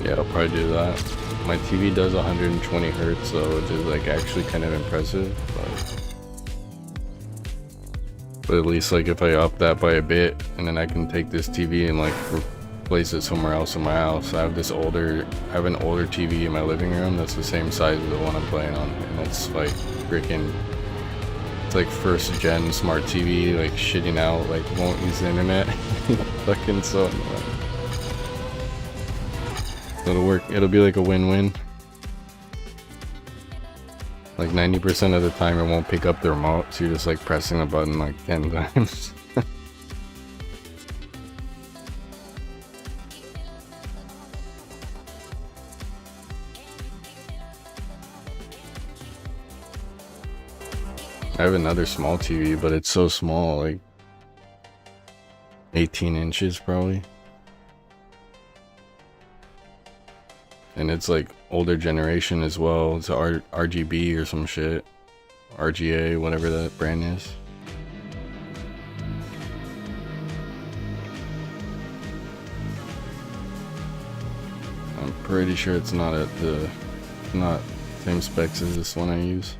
Yeah, I'll probably do that. My TV does 120 hertz, so it is like actually kind of impressive. But at least like if I up that by a bit, and then I can take this TV and like replace it somewhere else in my house. I have an older TV in my living room that's the same size as the one I'm playing on, and it's like freaking. It's like first gen smart TV, like shitting out, like won't use the internet. Fucking so annoying. It'll work, it'll be like a win-win. Like 90% of the time it won't pick up the remote, so you're just like pressing the button like 10 times. I have another small TV, but it's so small, like 18 inches probably. And it's like older generation as well. It's RGB or some shit. RGA, whatever that brand is. I'm pretty sure it's not not same specs as this one I use.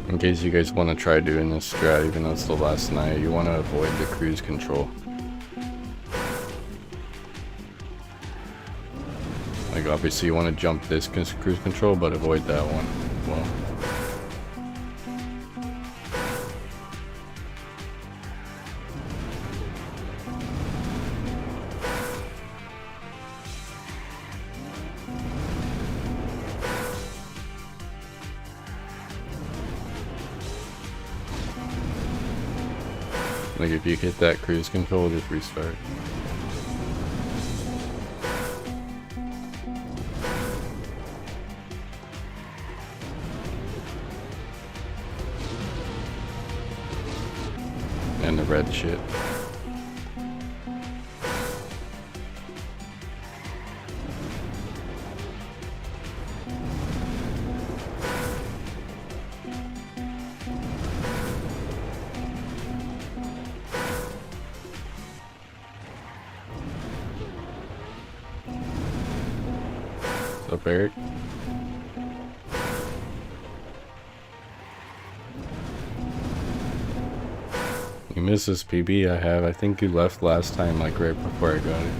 In case you guys want to try doing this strat, even though it's the last night, you want to avoid the cruise control. Like obviously you want to jump this cruise control, but avoid that one as well. Like if you hit that cruise control, just restart. And the red shit. What's up, Eric? You missed this PB I have. I think you left last time, like right before I got it.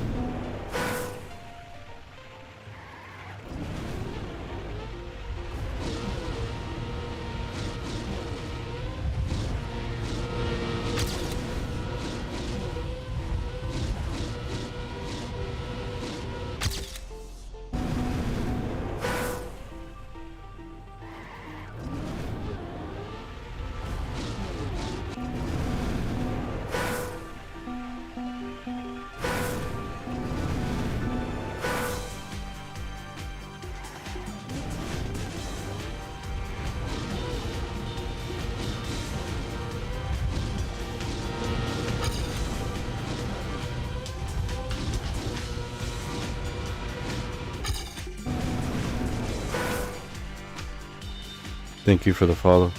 Thank you for the follow.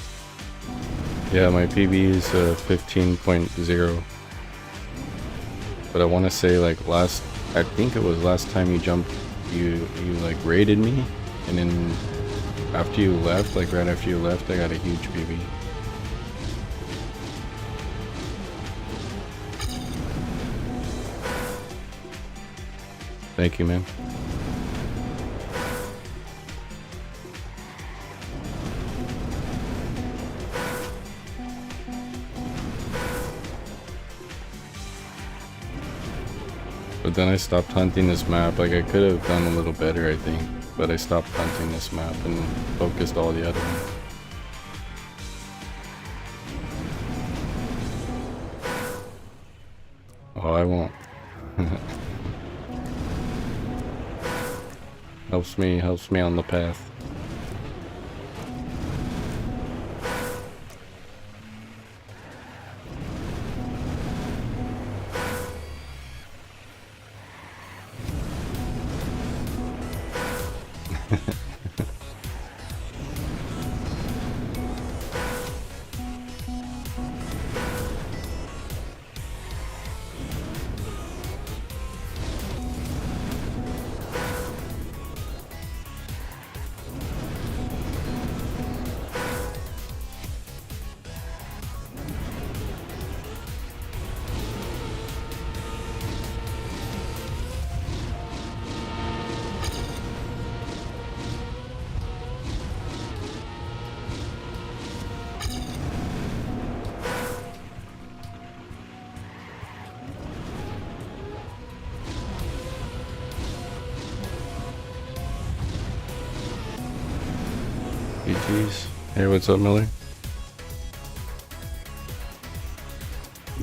Yeah, my PB is 15.0. But I want to say like I think it was last time you jumped, you like raided me, and then after you left, like right after you left, I got a huge PB. Thank you, man. But then I stopped hunting this map. Like I could have done a little better, I think. But I stopped hunting this map and focused all the other ones. Oh, I won't. helps me on the path. GG's. Hey, what's up, Miller?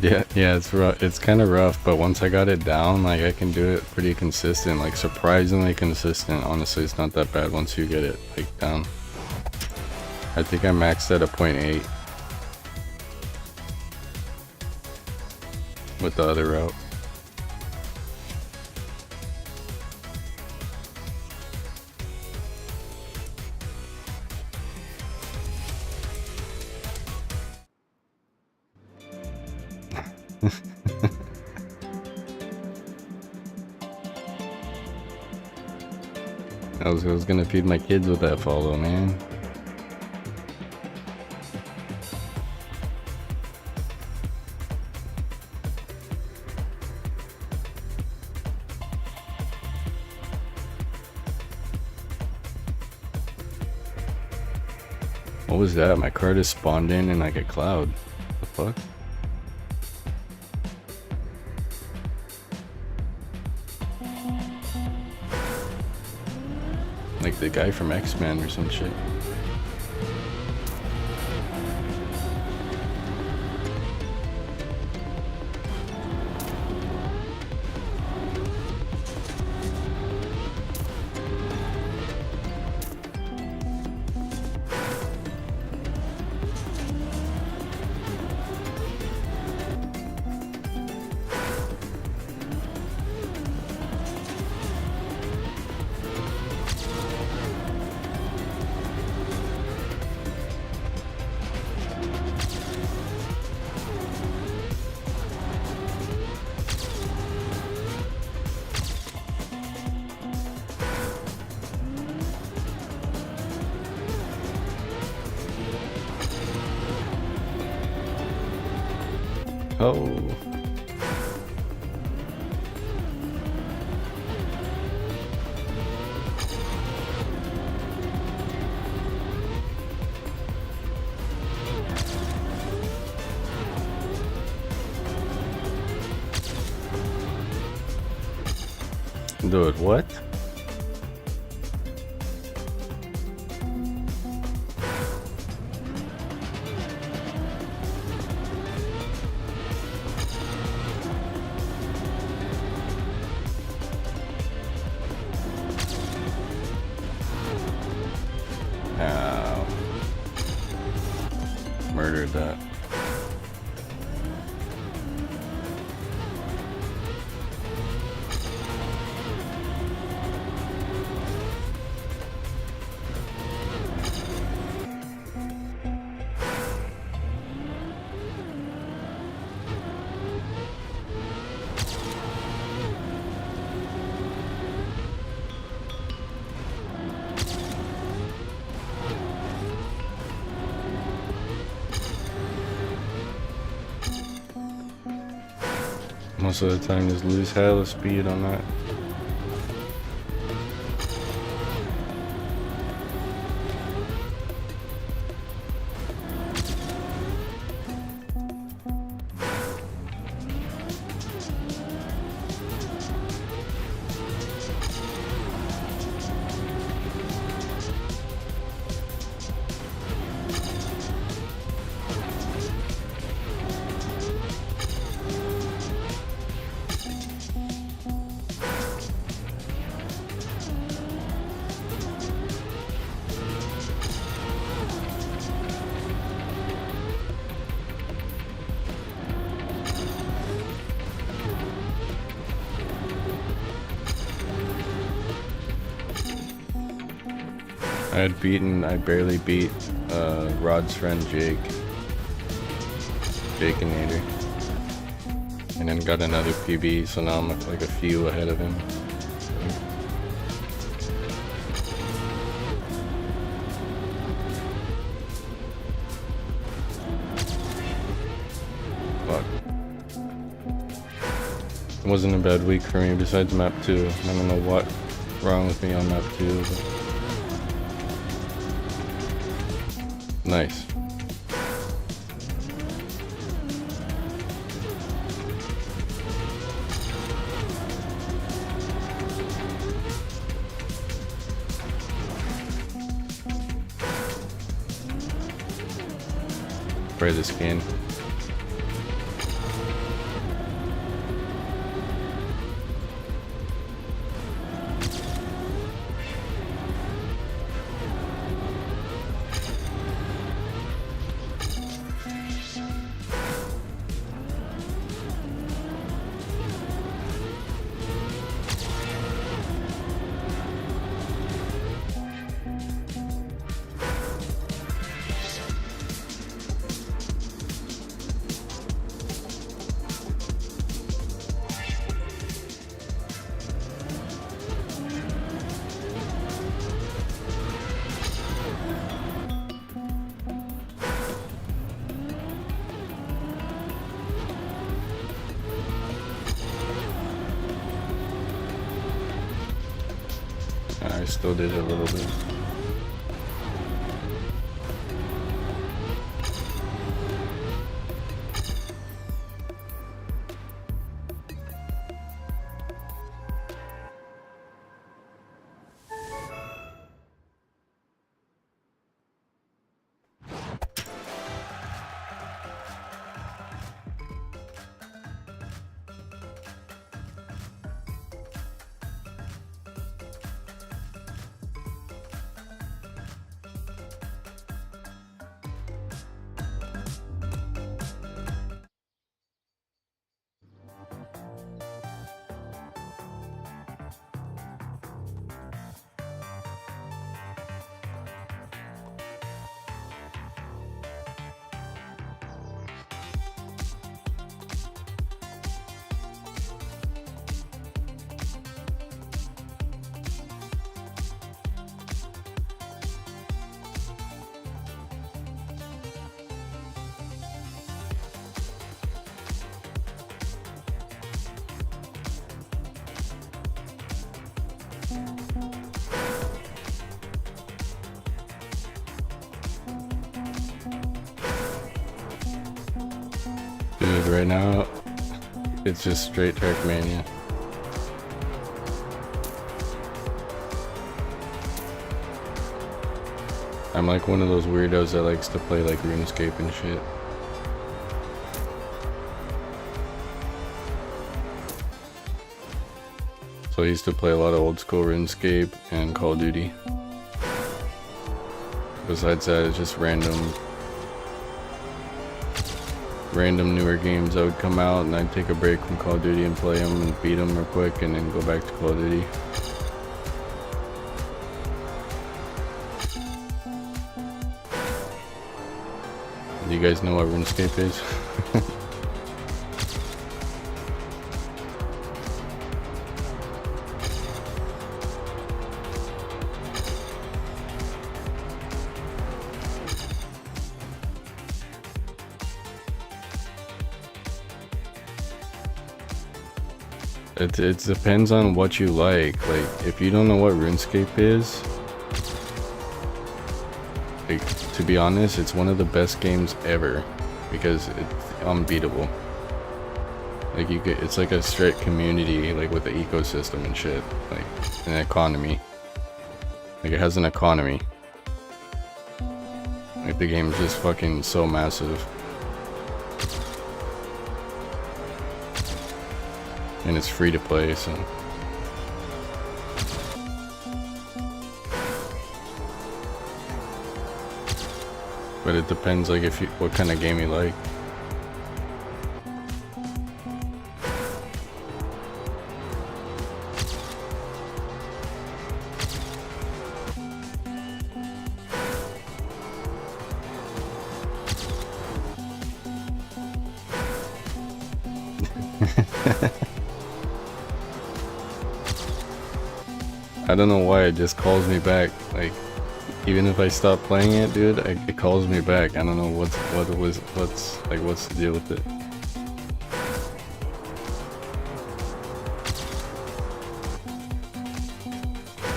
Yeah, it's rough. It's kind of rough, but once I got it down, like I can do it pretty consistent, like surprisingly consistent. Honestly, it's not that bad once you get it like down. I think I maxed at a 0.8 with the other route. I was gonna feed my kids with that follow, man. What was that? My card is spawned in like a cloud. What the fuck? Like the guy from X-Men or some shit. Oh. Dude, what? Ow. Murdered that. Most of the time, just lose hella speed on that. I barely beat Rod's friend Jake and Nader, and then got another PB, so now I'm like a few ahead of him. Fuck. It wasn't a bad week for me besides map 2. I don't know what's wrong with me on map 2, but nice. Spray the skin. I still did a little bit. Dude, right now, it's just straight Trackmania. I'm like one of those weirdos that likes to play like RuneScape and shit. So I used to play a lot of old school RuneScape and Call of Duty. Besides that, it's just random newer games that would come out, and I'd take a break from Call of Duty and play them and beat them real quick and then go back to Call of Duty. Do you guys know what RuneScape is? It depends on what you like. Like, if you don't know what RuneScape is, like, to be honest, it's one of the best games ever because it's unbeatable. Like, you get, it's like a straight community, like with the ecosystem and shit, like an economy. Like, it has an economy. Like, the game is just fucking so massive. And it's free to play, so. But it depends, like, if you, what kind of game you like. I don't know why it just calls me back. Like, even if I stop playing it, dude, it calls me back. I don't know what's the deal with it.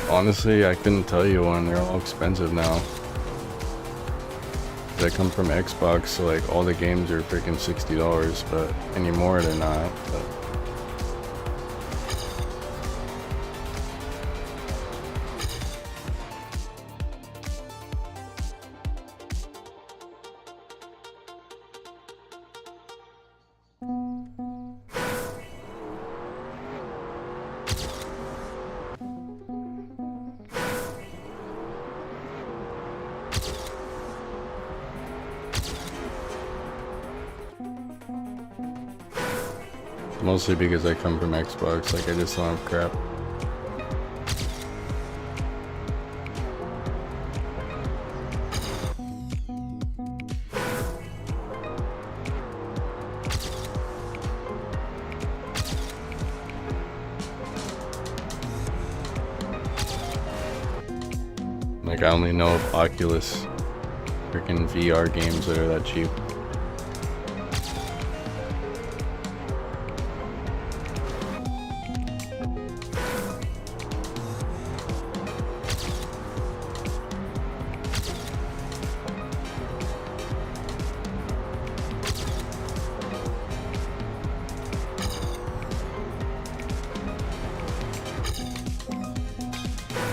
Honestly, I couldn't tell you one. They're all expensive now. I come from Xbox, so like all the games are freaking $60, but anymore they're not. But mostly because I come from Xbox, like I just don't have crap. Like, I only know of Oculus freaking VR games that are that cheap.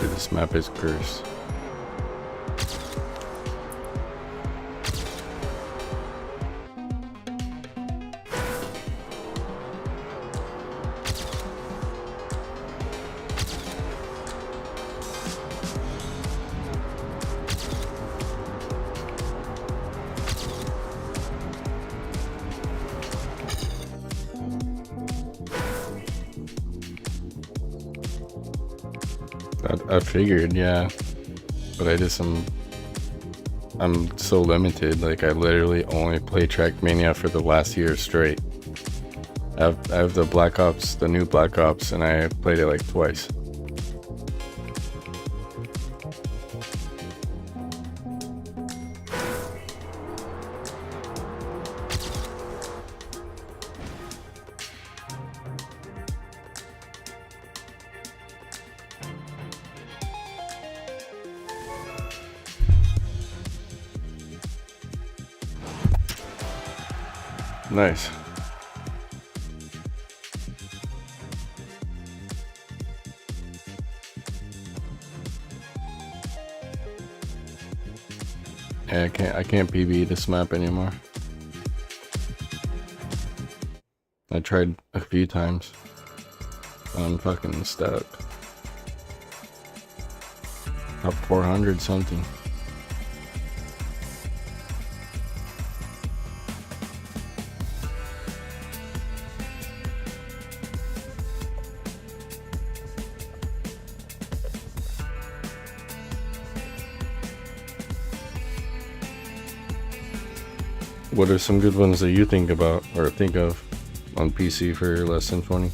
Dude, this map is cursed. I figured, yeah, but I'm so limited. Like, I literally only play Trackmania for the last year straight. I have the Black Ops, the new Black Ops, and I played it like twice. Nice. Yeah, I can't PB this map anymore. I tried a few times. I'm fucking stuck. Up 400 something. What are some good ones that you think about or think of on PC for less than 20?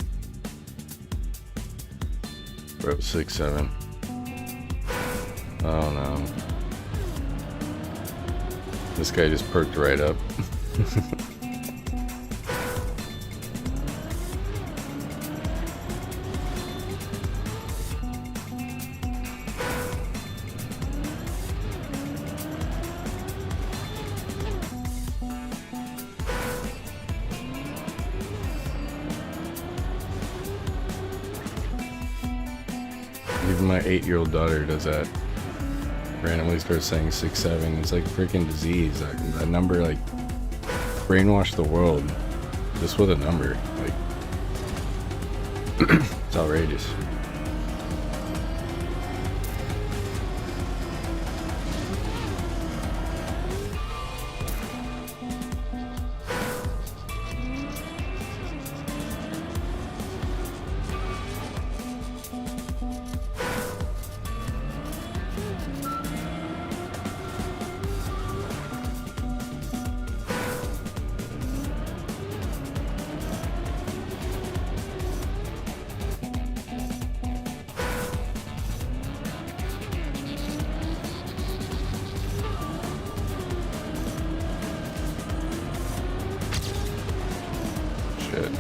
Bro, 6-7. Oh no. This guy just perked right up. Even my 8-year-old daughter does that. Randomly starts saying 6'7". It's like a freaking disease. That number like brainwashed the world just with a number. Like it's outrageous. Shit.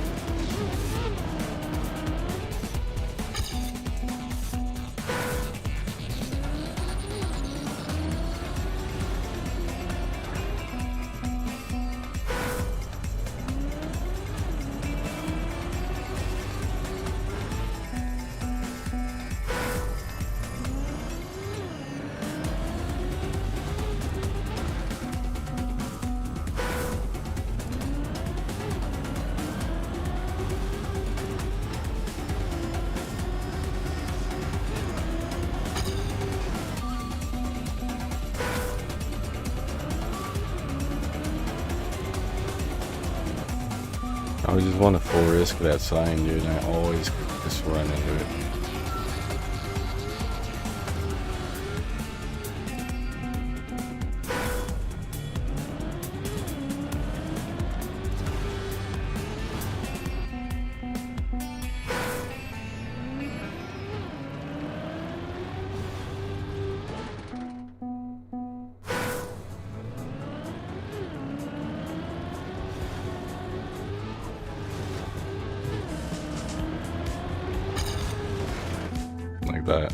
I just want a full risk of that sign, dude, and I always just run into it. Like that.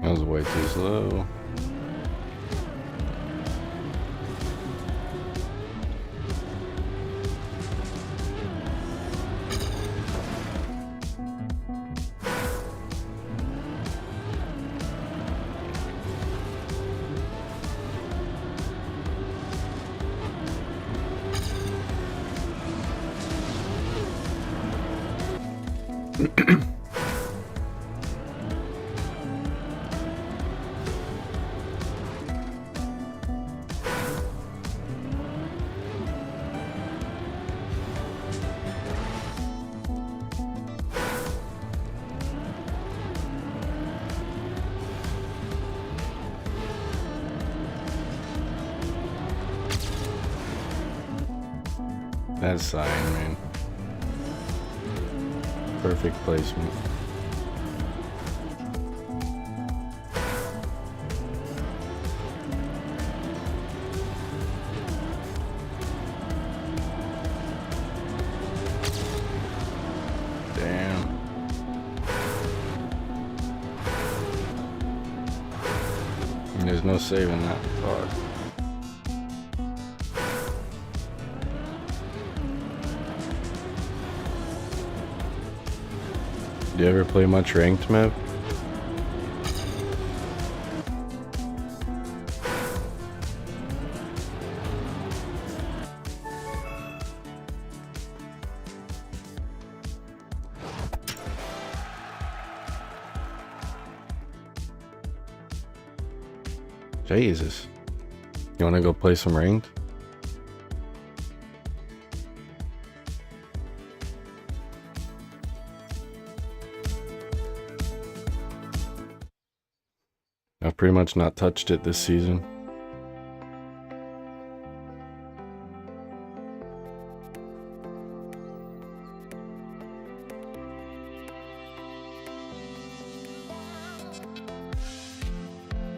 That was way too slow. That sign, man. Perfect placement. Damn. And there's no saving that. Fuck. Do you ever play much ranked, Mev? Jesus. You wanna go play some ranked? I've pretty much not touched it this season.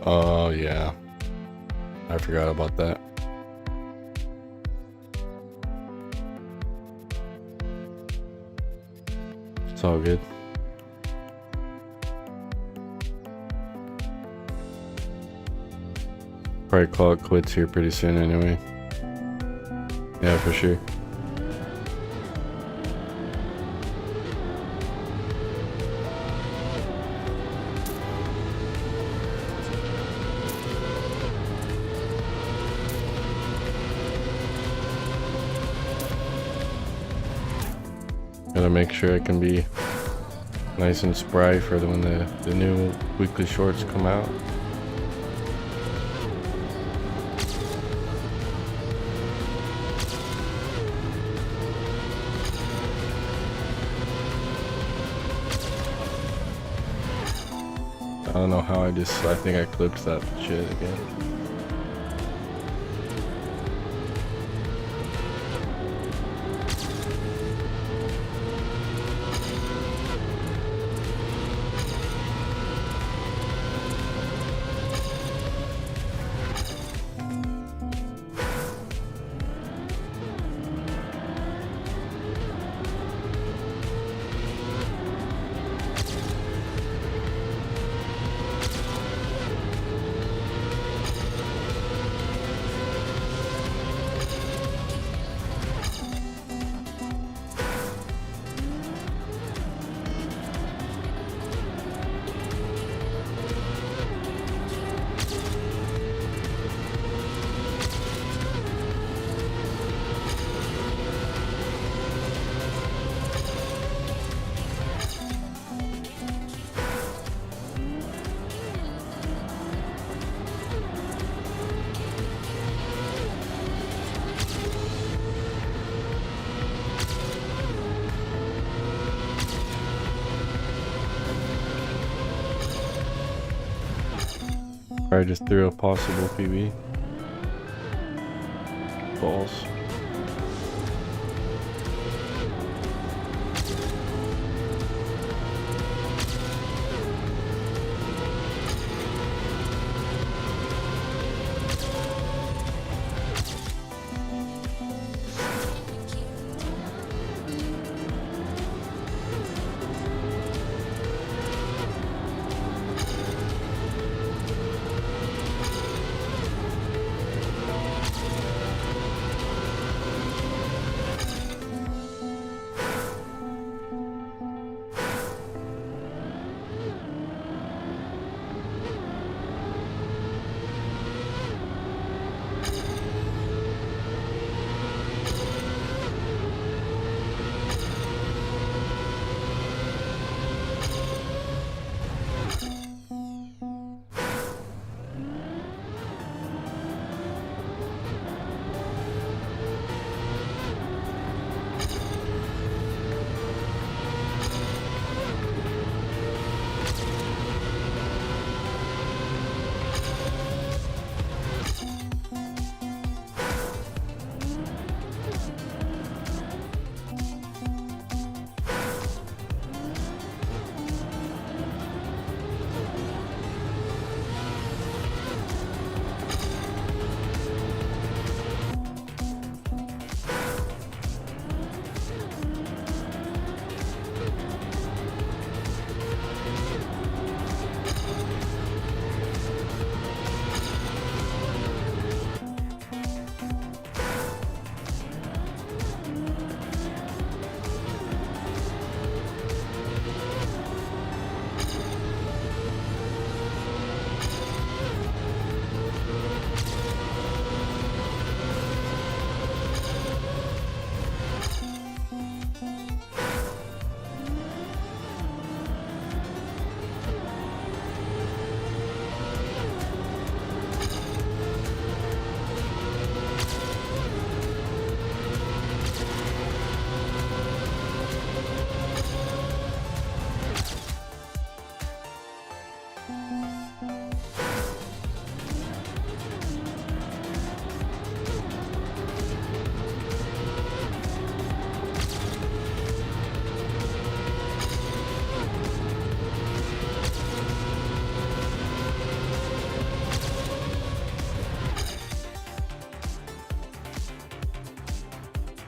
Oh yeah, I forgot about that. It's all good. Probably call it quits here pretty soon anyway. Yeah, for sure. Gotta make sure I can be nice and spry for when the new weekly shorts come out. I don't know how I think I clipped that shit again. Probably just threw a possible PB. Balls.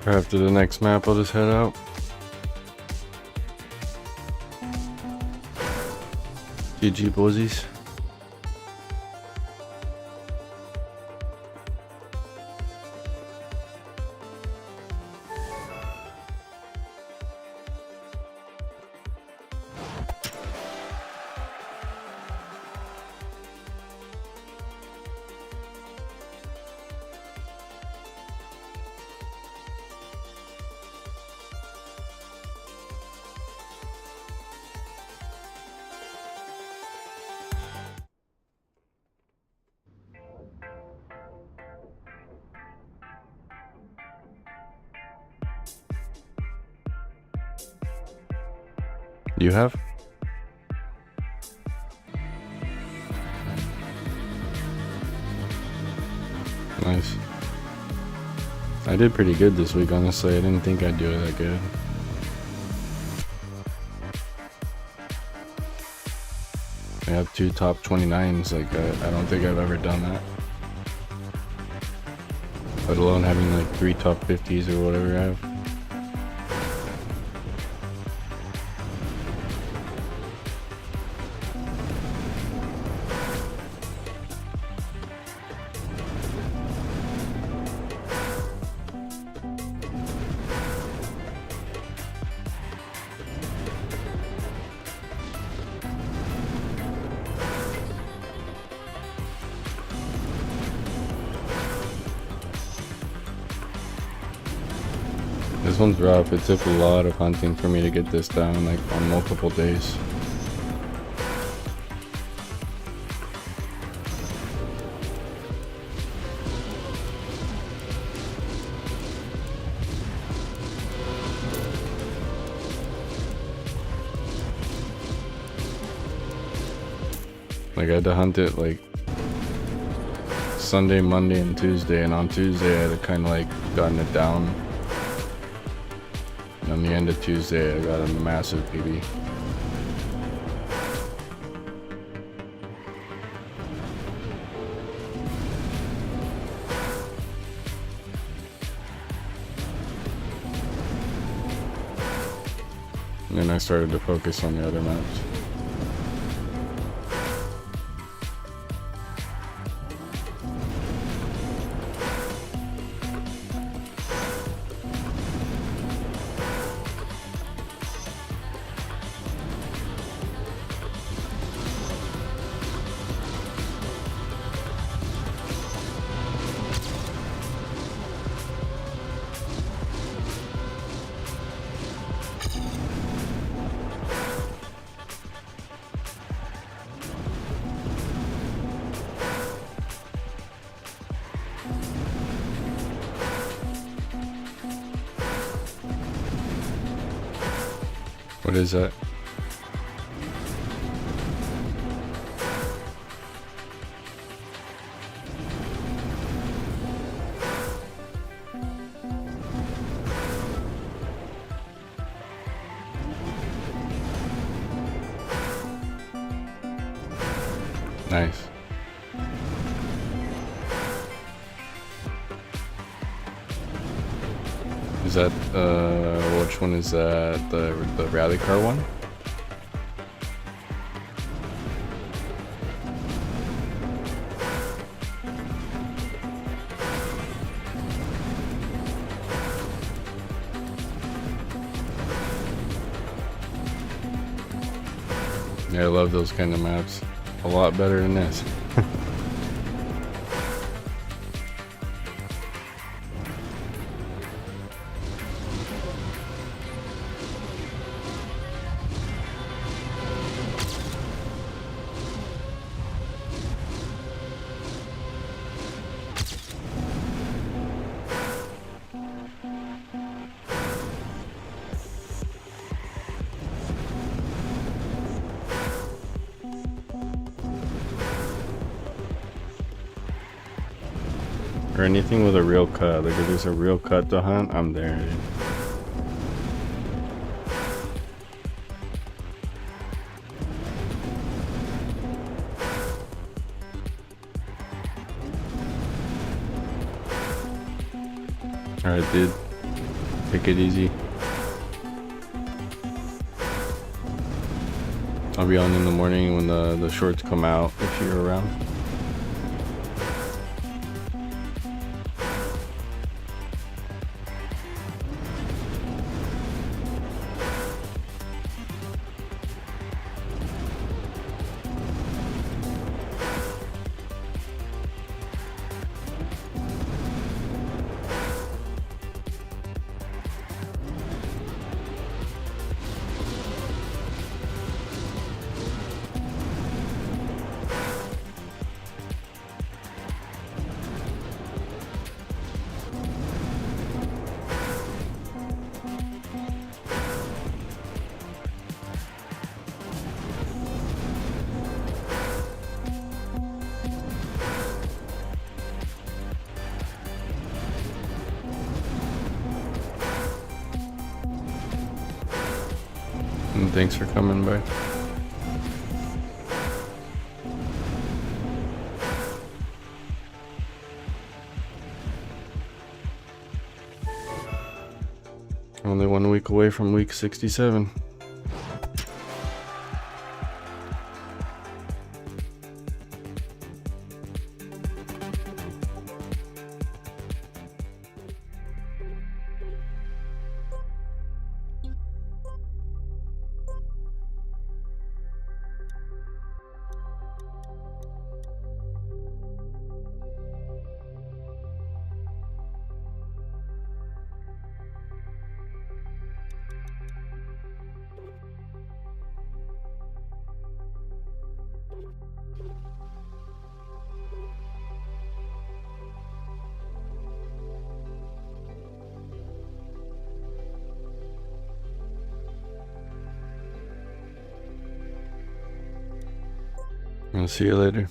After the next map, I'll just head out. GG bozies. You have? Nice. I did pretty good this week, honestly. I didn't think I'd do it that good. I have 2 top 29s, like I don't think I've ever done that. Let alone having like 3 top 50s or whatever I have. This one's rough. It took a lot of hunting for me to get this down, like on multiple days. Like I had to hunt it like Sunday, Monday, and Tuesday, and on Tuesday I had kind of like gotten it down. And on the end of Tuesday, I got a massive PB. And then I started to focus on the other maps. What is that? Nice. Is that, which one is that? The rally car one? Yeah, I love those kind of maps. A lot better than this. Or anything with a real cut. Like if there's a real cut to hunt, I'm there, dude. Alright, dude. Take it easy. I'll be on in the morning when the shorts come out if you're around. And thanks for coming by. Only 1 week away from week 67. I'll see you later.